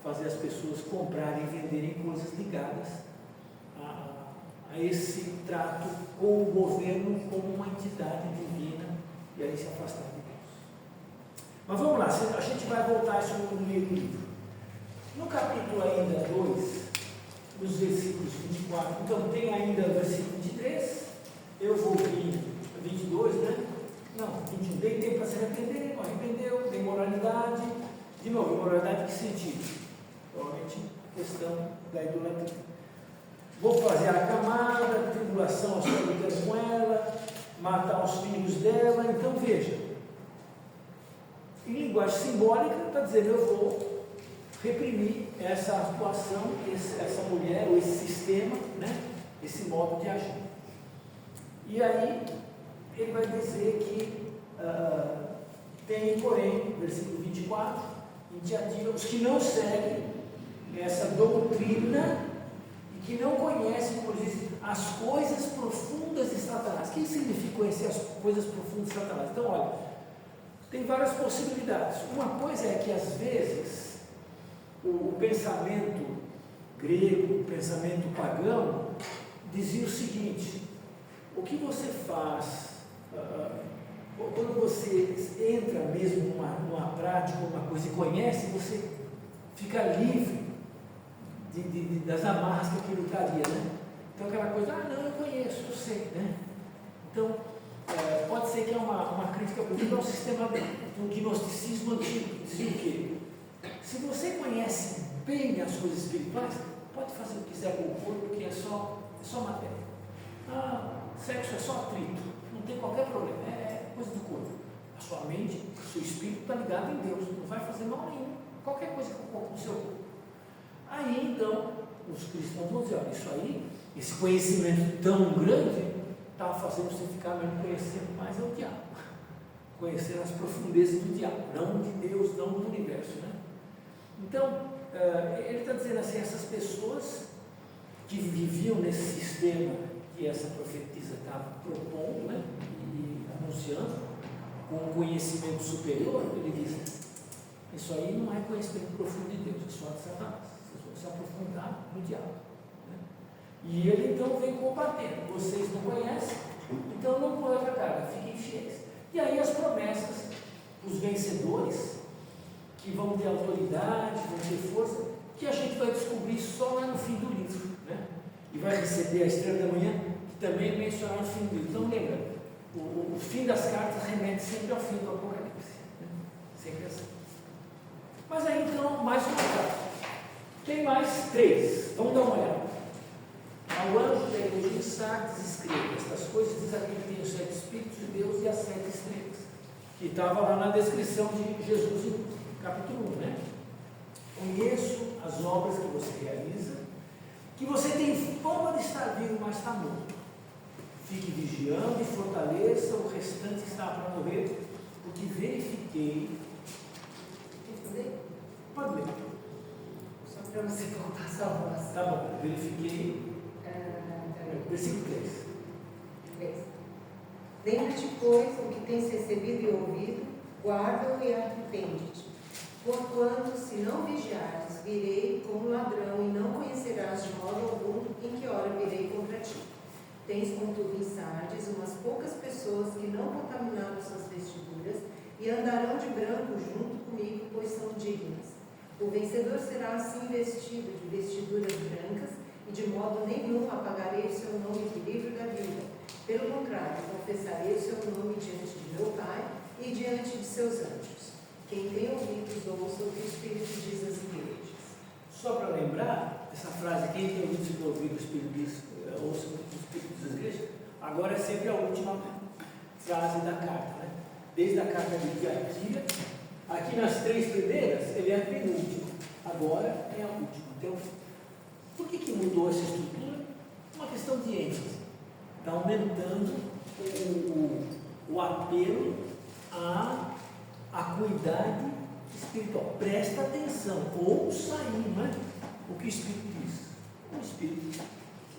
Speaker 1: fazer as pessoas comprarem e venderem coisas ligadas a esse trato com o governo como uma entidade divina e aí se afastar de Deus. Mas vamos lá, a gente vai voltar isso no meio do livro. No capítulo ainda 2, nos versículos 24, então tem ainda o versículo 23, eu vou vir 22, né? Não, 21, dei tempo para se arrepender, não arrependeu, tem moralidade, de novo, imoralidade em que sentido? Provavelmente a questão da idolatria. Vou fazer a camada, tribulação aos que com ela, matar os filhos dela. Então veja, em linguagem simbólica, está dizendo: eu vou reprimir essa atuação, essa mulher, ou esse sistema, né? Esse modo de agir. E aí, ele vai dizer que tem, porém, versículo 24, em Tiatira, os que não seguem essa doutrina e que não conhecem, por exemplo, as coisas profundas de Satanás. O que significa conhecer as coisas profundas de Satanás? Então, olha, tem várias possibilidades. Uma coisa é que, às vezes, o pensamento grego, o pensamento pagão, dizia o seguinte: o que você faz quando você entra mesmo numa prática, uma coisa e conhece, você fica livre das amarras que aquilo estaria, né? Então aquela coisa, não, eu conheço, eu sei, né? Então, pode ser que é uma crítica, por exemplo, ao sistema do gnosticismo antigo, que dizia o quê? Se você conhece bem as coisas espirituais, pode fazer o que quiser com o corpo, porque é só matéria. Sexo é só atrito, não tem qualquer problema, é coisa do corpo. A sua mente, o seu espírito está ligado em Deus, não vai fazer mal nenhum, qualquer coisa com o seu corpo. Aí então, os cristãos vão dizer: olha, isso aí, esse conhecimento tão grande, está fazendo você ficar mesmo conhecendo mais o diabo, conhecendo as profundezas do diabo, não de Deus, não do universo, né? Então, ele está dizendo assim: essas pessoas que viviam nesse sistema que essa profetisa estava propondo, né, e anunciando, com um conhecimento superior, ele diz: isso aí não é conhecimento profundo de Deus, é só de Satanás, vocês vão se aprofundar no diabo, né? E ele então vem combatendo: vocês não conhecem, então não põe outra carga, fiquem fiéis. E aí as promessas, os vencedores, que vão ter autoridade, vão ter força, que a gente vai descobrir só lá no fim do livro, né? E vai receber a estrela da manhã, que também é mencionado no fim do livro. Então lembra, o fim das cartas remete sempre ao fim do Apocalipse, né? Sempre assim. Mas aí então, mais uma carta. Tem mais 3, vamos dar uma olhada. Ao anjo da igreja de Sardes escreve: estas coisas diz aquele que tem os 7 Espíritos de Deus e as 7 estrelas, que estava lá na descrição de Jesus em capítulo 1, né? Conheço as obras que você realiza, que você tem fama de estar vivo, mas está morto. Fique vigiando e fortaleça o restante que está para morrer, porque verifiquei. Pode ler.
Speaker 2: Só para você voltar a sua voz.
Speaker 1: Tá bom, verifiquei. Versículo 3.
Speaker 2: Lembra-te, pois, o que tens recebido e ouvido, guarda-o e arrepende-te. Porquanto, se não vigiares, virei como ladrão, e não conhecerás de modo algum em que hora virei contra ti. Tens, contudo, em Sardes umas poucas pessoas que não contaminaram suas vestiduras, e andarão de branco junto comigo, pois são dignas. O vencedor será assim vestido de vestiduras brancas, e de modo nenhum apagarei o seu nome do livro da vida. Pelo contrário, confessarei o seu nome diante de meu Pai e diante de seus anjos. Quem tem ouvidos, ouça o que o Espírito diz às igrejas.
Speaker 1: Só para lembrar, essa frase: quem tem ouvidos e ouvido o Espírito diz, ouça o que o Espírito diz às igrejas, agora é sempre a última frase da carta, né? Desde a carta de Tiatira, aqui nas 3 primeiras, ele é a penúltima, agora é a última. Então, por que mudou essa estrutura? Uma questão de ênfase. Está aumentando o apelo à acuidade espiritual. Presta atenção, ouça aí, não é? O que o Espírito diz. O Espírito,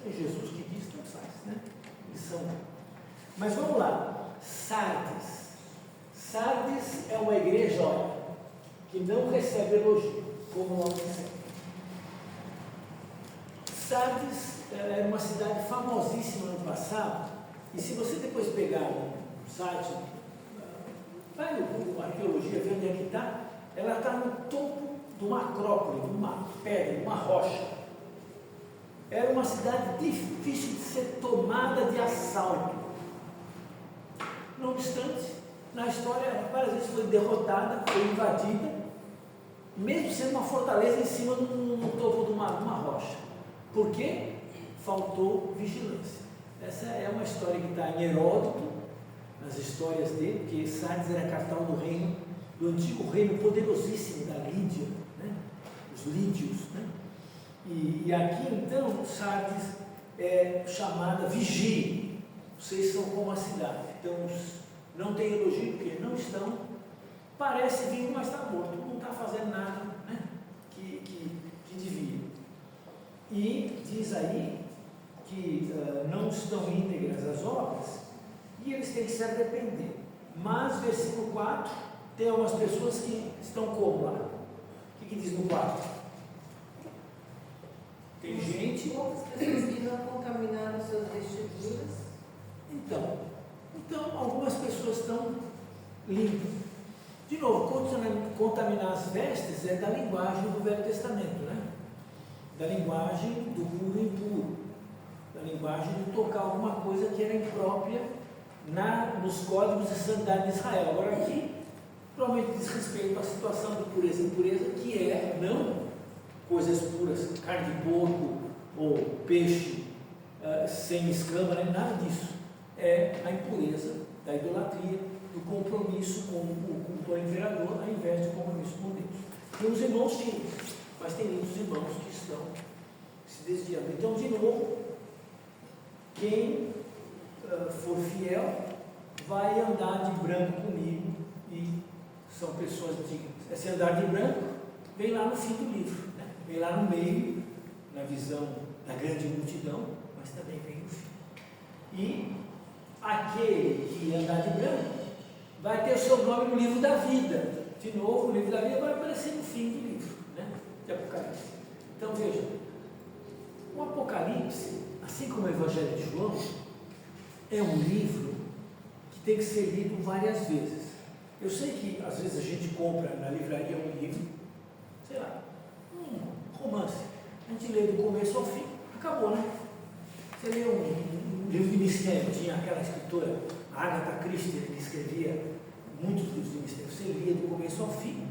Speaker 1: é Jesus que diz, não faz, né? Missão. Mas vamos lá. Sardes. Sardes é uma igreja, olha, que não recebe elogio, como o nome diz. Sardes era uma cidade famosíssima no passado, e se você depois pegar um site, vai no Google Arqueologia, ver onde é que está, ela está no topo de uma acrópole, de uma pedra, de uma rocha. Era uma cidade difícil de ser tomada de assalto. Não obstante, na história, várias vezes foi derrotada, foi invadida, mesmo sendo uma fortaleza em cima no topo de uma rocha. Por quê? Faltou vigilância. Essa é uma história que está em Heródoto, nas histórias dele, porque Sardes era a capital do antigo reino poderosíssimo da Lídia, né? Os lídios, né? E aqui então Sardes é chamada vigia. Vocês são como a cidade. Então não tem elogio porque não estão. Parece vivo, mas está morto. Não está fazendo nada, né? que devia. E diz aí que não estão íntegras as obras e eles têm que se arrepender. Mas, versículo 4, tem algumas pessoas que estão como lá? O que diz no 4? Tem gente.
Speaker 2: Outras pessoas que não contaminaram suas vestiduras.
Speaker 1: Então, algumas pessoas estão limpas. De novo, contaminar as vestes é da linguagem do Velho Testamento, né? Da linguagem do puro e impuro, da linguagem de tocar alguma coisa que era imprópria nos códigos de santidade de Israel. Agora aqui, provavelmente diz respeito à situação de pureza e impureza, que é não coisas puras, carne de porco ou peixe sem escama, né? Nada disso. É a impureza da idolatria, do compromisso com o culto ao imperador, ao invés de compromisso com Deus. E os irmãos tinham, mas tem muitos irmãos que estão se desviando. Então, de novo, quem for fiel vai andar de branco comigo, e são pessoas dignas. Esse andar de branco vem lá no fim do livro, né? Vem lá no meio, na visão da grande multidão, mas também vem no fim. E aquele que andar de branco vai ter o seu nome no livro da vida. De novo, o livro da vida vai aparecer no fim do livro, né? De Apocalipse. Então veja, o Apocalipse, assim como o Evangelho de João, é um livro que tem que ser lido várias vezes. Eu sei que às vezes a gente compra na livraria um livro, sei lá, um romance, a gente lê do começo ao fim, acabou, né? Você lê um livro de mistério, tinha aquela escritora Agatha Christie, que escrevia muitos livros de mistério, você lia do começo ao fim.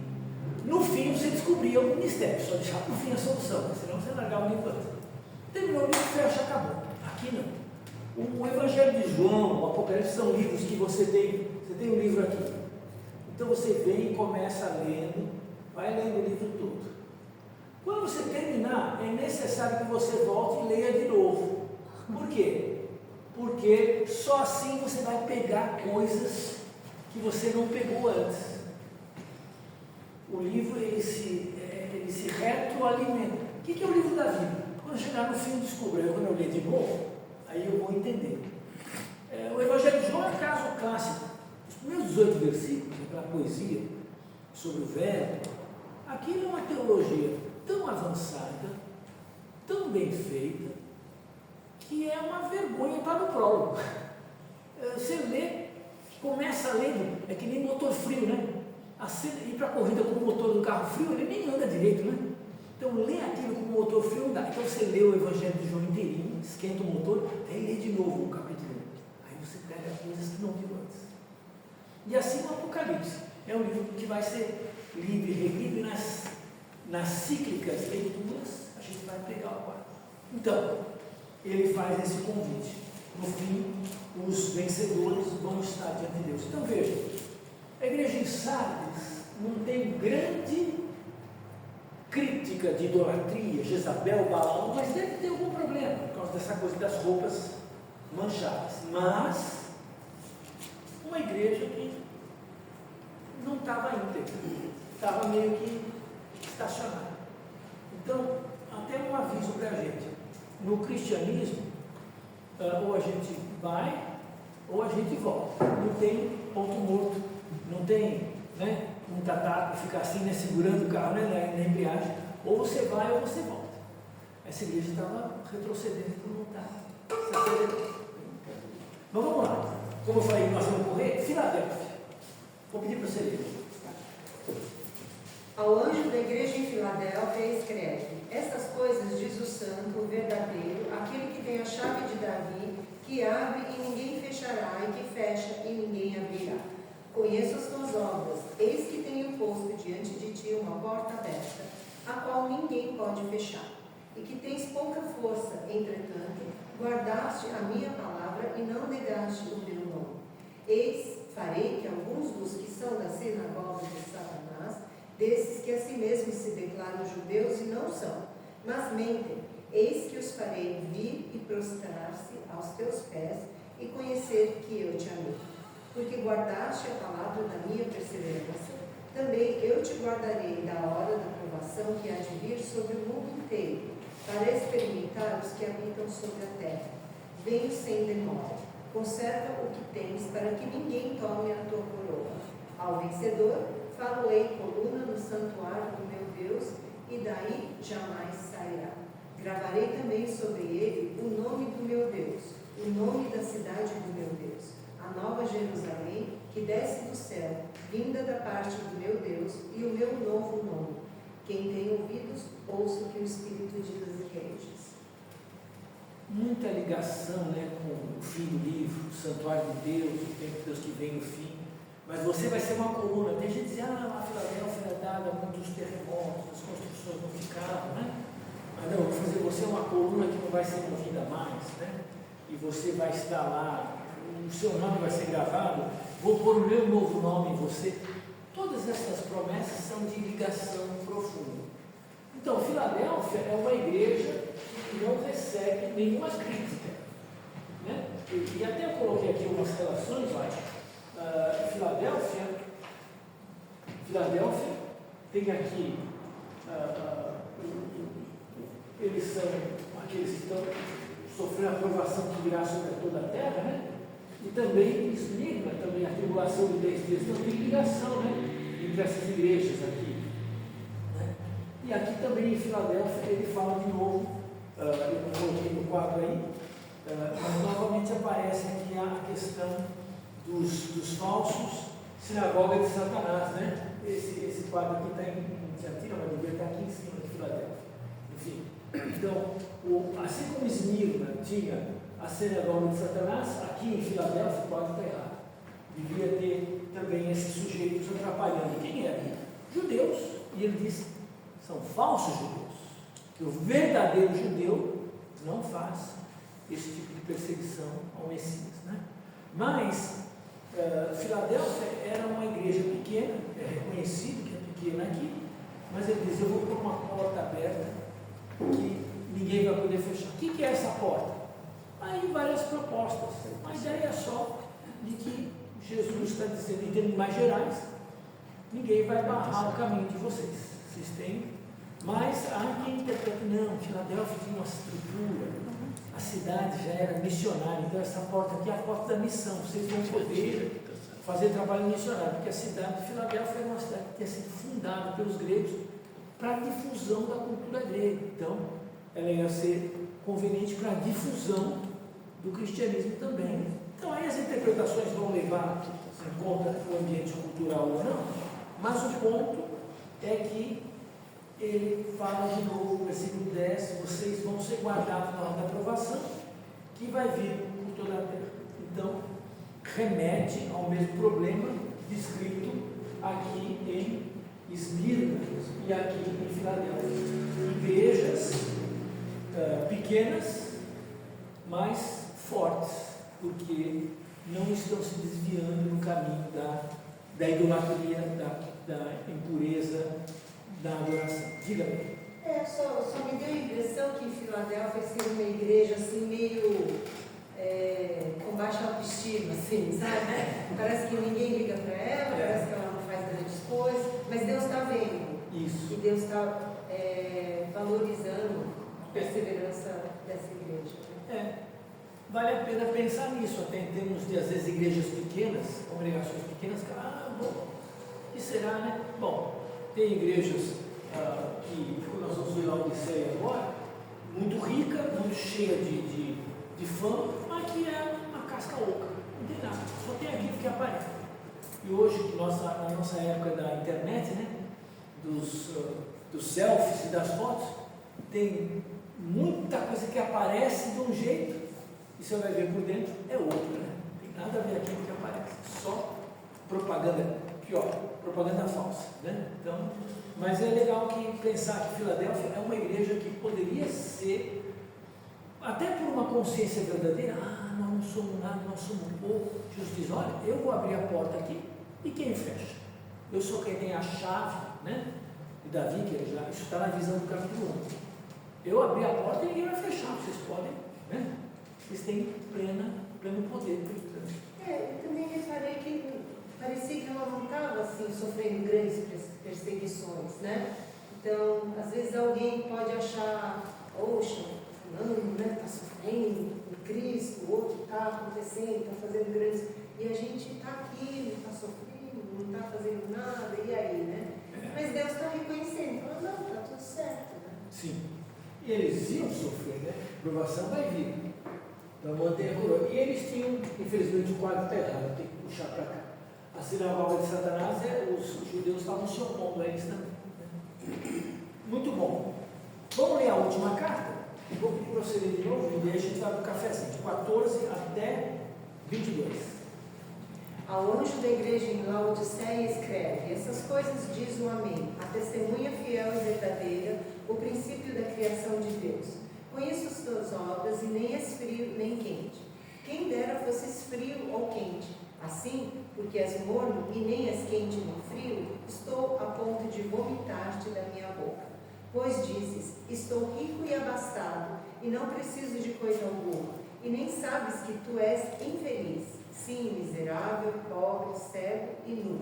Speaker 1: No fim você descobria o mistério, só deixava no fim a solução, senão você largava o livro antes. Terminou o livro, fecha, acabou. Aqui não. O Evangelho de João, o Apocalipse são livros que você tem um livro aqui. Então você vem e começa lendo, vai lendo o livro todo. Quando você terminar, é necessário que você volte e leia de novo. Por quê? Porque só assim você vai pegar coisas que você não pegou antes. O livro ele se retroalimenta. O que é o livro da vida? Quando chegar no fim eu descubro, quando eu ler de novo, aí eu vou entender. O Evangelho de João é um caso clássico. Os primeiros 18 versículos, aquela poesia sobre o verbo, aquilo é uma teologia tão avançada, tão bem feita, que é uma vergonha para o prólogo. Você lê, começa lendo, é que nem motor frio, né? Ir para a corrida com o motor do carro frio, ele nem anda direito, né? Então, lê aquilo com o motor frio não dá. Então, você lê o Evangelho de João inteirinho, esquenta o motor, aí lê de novo o capítulo 1. Aí você pega coisas que não viu antes. E assim o Apocalipse. É um livro que vai ser lido e relido, e nas cíclicas leituras, a gente vai pegar o quarto. Então, ele faz esse convite. No fim, os vencedores vão estar diante de Deus. Então, veja, a igreja em Sardes não tem grande crítica de idolatria, Jezabel, Baal, mas deve ter algum problema por causa dessa coisa das roupas manchadas. Mas uma igreja que não estava íntegra, estava meio que estacionada. Então, até um aviso para a gente: no cristianismo, ou a gente vai, ou a gente volta. Não tem ponto morto, não tem, né, um tatá para ficar assim, né, segurando o carro, né, na embreagem. Ou você vai ou você volta. Essa igreja estava retrocedendo por não estar se acelerando. Mas vamos lá. Como eu falei, nós vamos correr. Filadélfia. Vou pedir para você ler.
Speaker 2: Ao anjo da igreja em Filadélfia escreve: estas coisas diz o santo, o verdadeiro, aquele que tem a chave de Davi, que abre e ninguém fechará, e que fecha e ninguém abrirá. Conheço as tuas obras, eis que tenho posto diante de ti uma porta aberta, a qual ninguém pode fechar, e que tens pouca força, entretanto, guardaste a minha palavra e não negaste o meu nome. Eis, farei que alguns dos que são da sinagoga de Satanás, desses que a si mesmos se declaram judeus e não são, mas mentem, eis que os farei vir e prostrar-se aos teus pés e conhecer que eu te amei. Porque guardaste a palavra da minha perseverança, também eu te guardarei da hora da provação que há de vir sobre o mundo inteiro, para experimentar os que habitam sobre a terra. Venho sem demora. Conserva o que tens, para que ninguém tome a tua coroa. Ao vencedor, falo-ei coluna no santuário do meu Deus, e daí jamais sairá. Gravarei também sobre ele o nome do meu Deus, o nome da cidade do meu Deus, a nova Jerusalém, que desce do céu, vinda da parte do meu Deus, e o meu novo nome. Quem tem ouvidos, ouça o que o Espírito diz às igrejas.
Speaker 1: Muita ligação, né, com o fim do livro, o santuário de Deus, o tempo de Deus que vem no fim. Mas você vai ser uma coluna. Tem gente que diz, a Filadélfia é dada a muitos terremotos, as construções não ficavam, né? Mas não, vou fazer você uma coluna que não vai ser movida mais, né? E você vai estar lá, o seu nome vai ser gravado, vou pôr o meu novo nome em você. Todas essas promessas são de ligação profunda. Então, Filadélfia é uma igreja que não recebe nenhuma crítica, né? E até eu coloquei aqui umas relações, Filadélfia tem aqui, eles são aqueles que estão sofrendo a provação que virá sobre toda a terra, né? E também Esmirna, também a tribulação de 10 dias, não tem ligação, né, entre essas igrejas aqui, né? E aqui também em Filadélfia ele fala de novo, eu não coloquei no quadro aí, mas novamente aparece aqui a questão dos falsos sinagoga de Satanás, né? Esse quadro aqui está em Tiatira, mas devia estar aqui em cima de Filadélfia. Enfim, então, assim como Esmirna tinha a sinagoga de Satanás, aqui em Filadélfia o quadro está errado. Devia ter também esses sujeitos atrapalhando. Quem é? Judeus. E ele diz, são falsos judeus. Que o verdadeiro judeu não faz esse tipo de perseguição ao Messias, né? Mas Filadélfia era uma igreja pequena, é reconhecido que é pequena aqui, mas ele diz, eu vou pôr uma porta aberta que ninguém vai poder fechar. O que é essa porta? Aí várias propostas, a ideia é só de que Jesus está dizendo, em termos mais gerais, ninguém vai barrar o caminho de vocês. Vocês têm, mas há quem interpreta, não, Filadélfia tinha uma estrutura, a cidade já era missionária, então essa porta aqui é a porta da missão, vocês vão poder fazer trabalho missionário, porque a cidade de Filadélfia era uma cidade que tinha sido fundada pelos gregos para a difusão da cultura grega, então ela ia ser conveniente para a difusão do cristianismo também. Então aí as interpretações vão levar em conta o ambiente cultural ou não, mas o ponto é que ele fala de novo, versículo 10, vocês vão ser guardados na hora da aprovação, que vai vir por toda a terra. Então, remete ao mesmo problema descrito aqui em Esmirna e aqui em Filadélfia. Igrejas pequenas, mas fortes, porque não estão se desviando no caminho da idolatria, da impureza, da adoração. Diga-me.
Speaker 2: Só me deu a impressão que Filadélfia seria uma igreja assim meio com baixa autoestima, assim, sabe? Parece que ninguém liga para ela, parece que ela não faz grandes coisas, mas Deus está vendo.
Speaker 1: Isso.
Speaker 2: E Deus está valorizando a perseverança dessa igreja.
Speaker 1: vale a pena pensar nisso, até em termos de, às vezes, igrejas pequenas, congregações pequenas, que, bom, o que será, né? Bom, tem igrejas que nós vamos ver lá o Odisseia agora, muito rica, muito cheia de fama, mas que é uma casca oca, não tem nada, só tem aquilo que aparece. E hoje, na nossa época da internet, né, dos selfies e das fotos, tem muita coisa que aparece de um jeito, e você vai ver por dentro, é outra, né? Não tem nada a ver aquilo que aparece, só propaganda, pior, propaganda falsa, né? Então, mas é legal que pensar que Filadélfia é uma igreja que poderia ser, até por uma consciência verdadeira, nós não somos nada, nós somos pouco. Jesus diz, olha, eu vou abrir a porta aqui, e quem fecha? Eu sou quem tem a chave, né? E Davi, isso está na visão do capítulo 1. Eu abri a porta e ninguém vai fechar, vocês podem, né? Vocês têm pleno poder.
Speaker 2: Eu também reparei que parecia que ela não estava assim, sofrendo grandes perseguições, né? Então, às vezes alguém pode achar, poxa, fulano está sofrendo em Cristo, o outro está acontecendo, está fazendo grandes... E a gente está aqui, não está sofrendo, não está fazendo nada, e aí, né? Mas Deus está reconhecendo, falando, não, está tudo certo, né?
Speaker 1: Sim. E eles iam sofrer, né? A provação vai vir. Então mantém a coroa. E eles tinham, infelizmente, o quadro está errado, tem que puxar para cá. A sinagoga de Satanás, os judeus estavam se opondo a eles também. Muito bom. Vamos ler a última carta? Vou proceder de novo, e aí a gente vai para o cafezinho, de 14 até 22.
Speaker 2: Ao anjo da igreja em Laodiceia escreve, essas coisas diz o Amém, a testemunha fiel e verdadeira, o princípio da criação de Deus. Conheço as tuas obras e nem és frio nem quente. Quem dera fosses frio ou quente. Assim, porque és morno e nem és quente nem frio, estou a ponto de vomitar-te da minha boca. Pois dizes, estou rico e abastado, e não preciso de coisa alguma, e nem sabes que tu és infeliz, sim, miserável, pobre, cego e nu.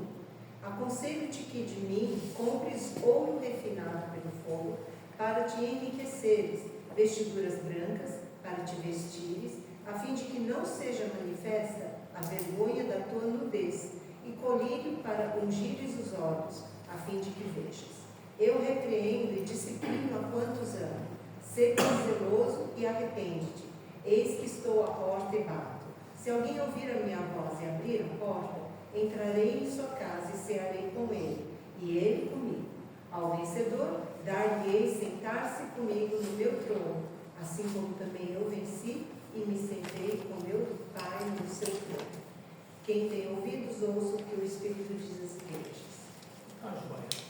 Speaker 2: Aconselho-te que de mim compres ouro refinado pelo fogo, para te enriqueceres, vestiduras brancas, para te vestires, a fim de que não seja manifesta a vergonha da tua nudez, e colírio para ungires os olhos, a fim de que vejas. Eu repreendo e disciplino a quantos amo. Sê zeloso e arrepende-te. Eis que estou à porta e bato. Se alguém ouvir a minha voz e abrir a porta, entrarei em sua casa e cearei com ele, e ele comigo. Ao vencedor, dar-lhe-ei sentar-se comigo no meu trono, assim como também eu venci e me sentei com meu Pai no seu trono. Quem tem ouvidos, ouça o que o Espírito diz às igrejas.
Speaker 1: Joia.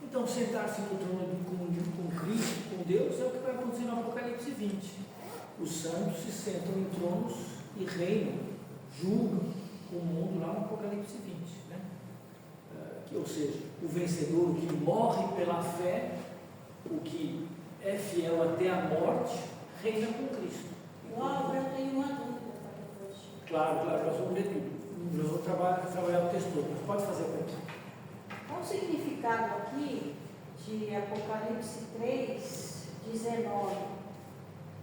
Speaker 1: Então, sentar-se no trono com Cristo, com Deus, é o que vai acontecer no Apocalipse 20. Os santos se sentam em tronos e reinam, julgam o mundo lá no Apocalipse 20. Né? Ou seja, o vencedor, o que morre pela fé, o que é fiel até a morte, reina com Cristo.
Speaker 4: Uau, eu tenho uma dúvida para depois.
Speaker 1: Claro, nós vamos ler tudo. Nós vamos trabalhar o texto todo, mas pode fazer a pergunta.
Speaker 4: Qual o significado aqui de Apocalipse 3, 19,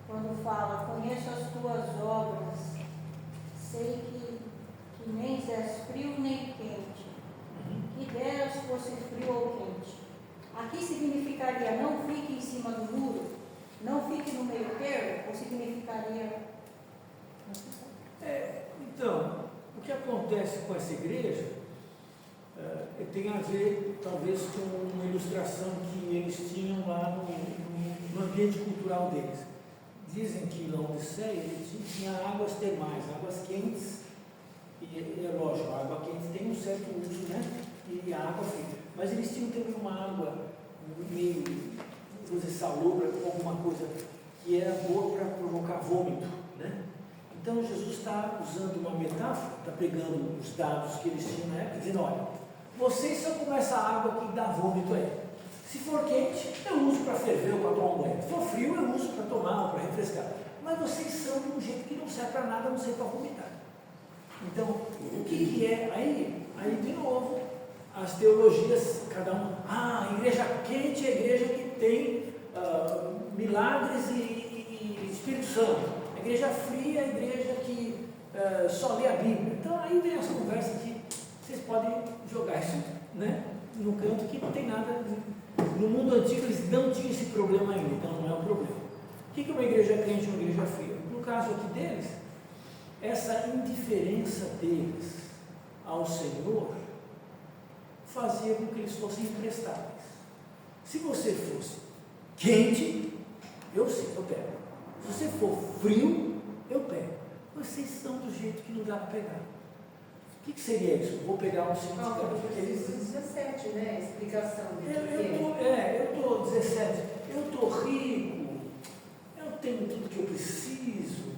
Speaker 4: quando fala, conheço as tuas obras, sei que nem és frio nem quente, que deras fosse frio ou quente. Aqui significaria não fique em cima do muro, não fique no meio termo, ou significaria...
Speaker 1: Então, o que acontece com essa igreja tem a ver, talvez, com uma ilustração que eles tinham lá no ambiente cultural deles. Dizem que em Laodiceia tinha águas termais, águas quentes, e é lógico, a água quente tem um certo uso, né? E a água fria. Mas eles tinham também uma água meio, vamos dizer, salobra, com alguma coisa que era boa para provocar vômito, né? Então Jesus está usando uma metáfora, está pegando os dados que eles tinham na época, dizendo, olha, vocês são como essa água que dá vômito aí. Se for quente, eu uso para ferver ou para tomar um banho. Se for frio, eu uso para tomar ou para refrescar. Mas vocês são de um jeito que não serve para nada, a não ser para vomitar. Então, o que é? Aí, de novo, as teologias, cada um, a igreja quente é a igreja que tem milagres e Espírito Santo. A igreja fria é a igreja que só lê a Bíblia. Então aí vem as conversas que vocês podem jogar isso, né, no canto que não tem nada. No mundo antigo eles não tinham esse problema ainda, então não é um problema. O que é uma igreja crente e uma igreja fria? No caso aqui deles, essa indiferença deles ao Senhor fazia com que eles fossem imprestáveis. Se você fosse quente, eu pego. Se você for frio, eu pego. Vocês são do jeito que não dá para pegar. O que seria isso? Vou pegar um significado.
Speaker 2: Versículo 17, né? A explicação do
Speaker 1: Eu estou 17. Eu estou rico. Eu tenho tudo que eu preciso.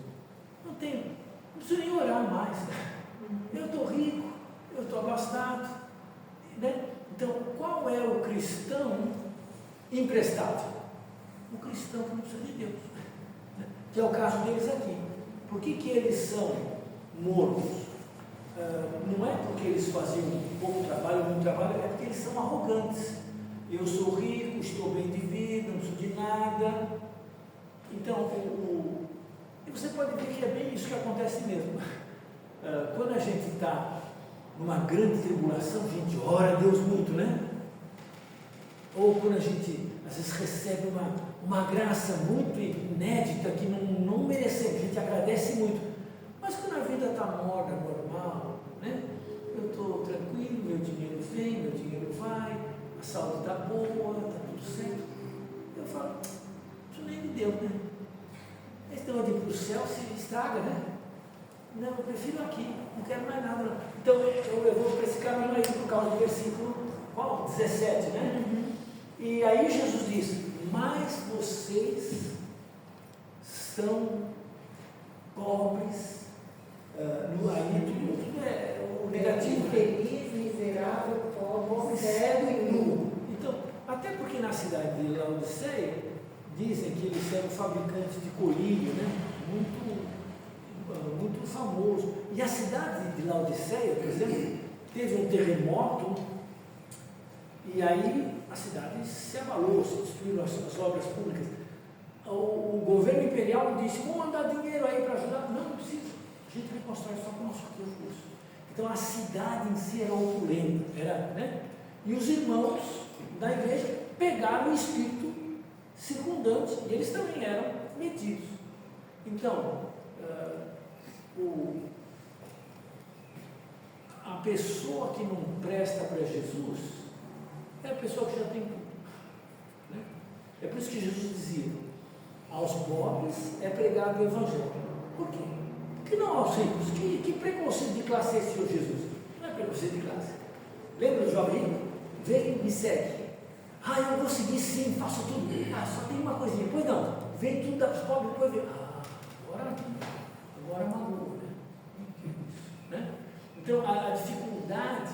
Speaker 1: Não preciso nem orar mais. Eu estou rico. Eu estou abastado. Né? Então, qual é o cristão imprestável? O cristão que não precisa de Deus. Que é o caso deles aqui. Por que eles são mortos? Não é porque eles faziam pouco trabalho ou muito trabalho, é porque eles são arrogantes. Eu sou rico, estou bem de vida, não preciso de nada. Então, e você pode ver que é bem isso que acontece mesmo. Quando a gente está numa grande tribulação, a gente ora a Deus muito, né? Ou quando a gente, às vezes, recebe uma graça muito inédita que não merecemos, a gente agradece muito. Mas quando a vida está morna, normal, né? Eu estou tranquilo, meu dinheiro vem, meu dinheiro vai, a saúde está boa, está tudo certo. Eu falo, isso nem de Deus, né? Esse negócio de ir para o céu se estraga, né? Não, eu prefiro aqui, não quero mais nada. Não. Então eu vou para esse caminho aí por causa do versículo 17, né? E aí Jesus diz, mas vocês são pobres, aí tudo é o negativo.
Speaker 2: Infeliz, miserável, pobre, cego e nu.
Speaker 1: Então, até porque na cidade de Laodiceia, dizem que eles eram fabricantes de colírio, né? Muito famoso. E a cidade de Laodiceia, por exemplo, teve um terremoto e aí a cidade se abalou, se destruíram as obras públicas. O governo imperial disse, vamos mandar dinheiro aí para ajudar. Não precisa, a gente reconstrói só com o nosso recurso. Então a cidade em si era opulenta, né? E os irmãos da igreja pegaram o espírito circundante, e eles também eram metidos. Então, a pessoa que não presta para Jesus é a pessoa que já tem tudo, né? É por isso que Jesus dizia, aos pobres é pregado o Evangelho. Por quê? Porque não aos ricos. Que preconceito de classe é esse, Senhor Jesus? Não é preconceito de classe. Lembra do jovem rico? Vem e me segue. Eu vou seguir sim, faço tudo. Só tem uma coisinha. Pois não, vem tudo dos pobres, depois vem. Agora magoa, né? Então, a dificuldade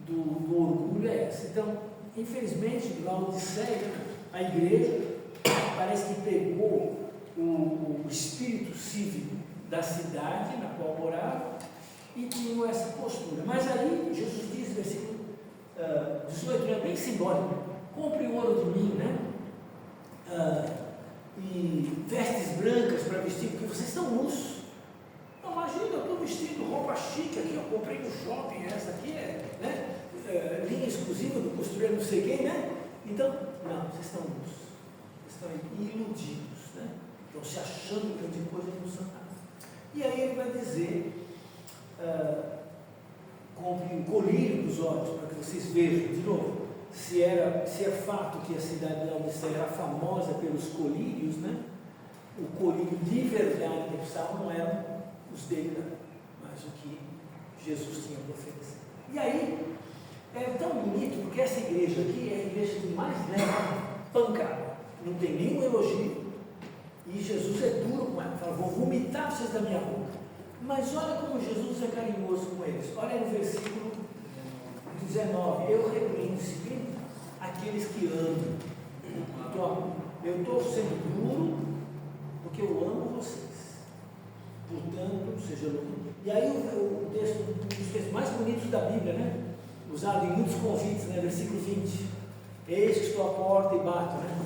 Speaker 1: do orgulho é essa. Então, infelizmente, lá no Laodiceia, a igreja parece que pegou o espírito cívico da cidade na qual morava e tinha essa postura. Mas aí, Jesus diz, versículo 18, é bem simbólico, compre ouro de mim, né? E vestes brancas para vestir, porque vocês estão nus. Não, imagina, eu estou vestindo roupa chique aqui, eu comprei no shopping, essa aqui linha exclusiva do costureiro não sei quem, né? Então, não, vocês estão nus, vocês estão iludidos, né? Estão se achando grande coisa e não são nada. E aí ele vai dizer, compre um colírio dos olhos, para que vocês vejam, de novo, se é fato que a cidade de Laodiceia era famosa pelos colírios, né? O colírio de verdade que precisavam não eram os dele, mas o que Jesus tinha para oferecer. E aí, é tão bonito, porque essa igreja aqui é a igreja que mais leva pancada, não tem nenhum elogio, e Jesus é duro com ela, fala, vou vomitar vocês da minha boca. Mas olha como Jesus é carinhoso com eles. Olha no versículo 19, eu repreendo e disciplino aqueles que amam. Então, eu estou sendo duro porque eu amo vocês. Portanto, seja louco. E aí o texto, um dos textos mais bonitos da Bíblia, né? Usado em muitos convites, né? Versículo 20. Eis que estou à porta e bato, né?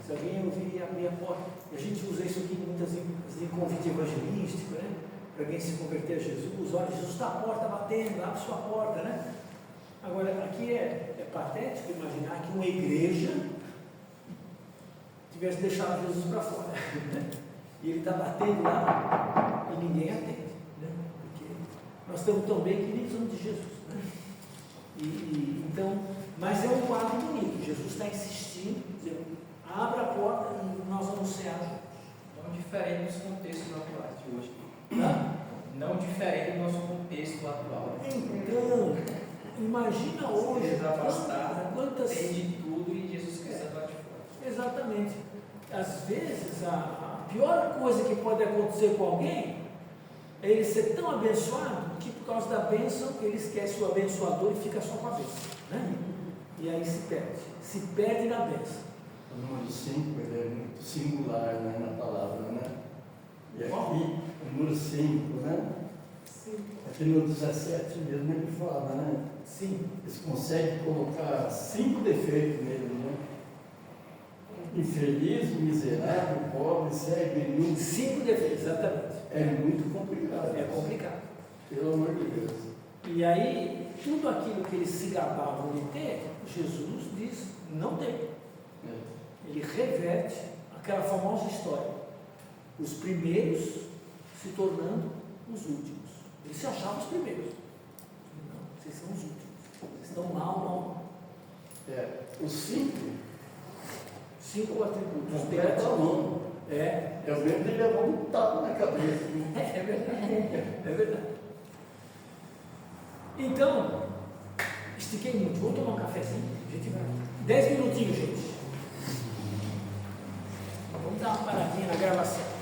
Speaker 1: Se alguém ouvir e abrir a porta, e a gente usa isso aqui muitas vezes em convite evangelístico, né? Para alguém se converter a Jesus, olha, Jesus está à porta batendo, abre sua porta, né? Agora, aqui é patético imaginar que uma igreja tivesse deixado Jesus para fora, né? E ele está batendo lá e ninguém atende, né? Porque nós estamos tão bem que nem precisamos de Jesus, né? Então, mas é um quadro bonito. Jesus está insistindo, dizendo, abra a porta e nós vamos ser juntos.
Speaker 9: Não diferente dos contextos atuais de hoje.
Speaker 1: Tá?
Speaker 9: Não diferente do nosso contexto atual.
Speaker 1: Então, imagina hoje
Speaker 9: quantas tem de tudo e Jesus Cristo está de fora.
Speaker 1: Exatamente. Às vezes a pior coisa que pode acontecer com alguém é ele ser tão abençoado que por causa da bênção ele esquece o abençoador e fica só com a bênção, né? E aí se perde na bênção.
Speaker 8: O número 5 ele é muito singular, né, na palavra, né? E aqui, o número 5, né?
Speaker 2: Sim.
Speaker 8: Aqui no 17 mesmo ele fala, né?
Speaker 1: Sim.
Speaker 8: Eles conseguem colocar 5 defeitos nele, né? Infeliz, miserável, pobre, cego, inútil.
Speaker 1: 5 defeitos, exatamente.
Speaker 8: É muito complicado.
Speaker 1: É complicado.
Speaker 8: Pelo amor de Deus.
Speaker 1: E aí, tudo aquilo que eles se gabavam de ter, Jesus diz, não tem. Ele reverte aquela famosa história. Os primeiros se tornando os últimos. Eles se achavam os primeiros. Não, vocês são os últimos. Vocês estão mal.
Speaker 8: Os 5
Speaker 1: atributos.
Speaker 8: Os pés da mão. Eu lembro de levar um tapa na cabeça.
Speaker 1: É verdade. É verdade. Então, estiquei muito. Vamos tomar um cafezinho? A gente vai. 10 minutinhos, gente. Vamos dar uma paradinha na gravação.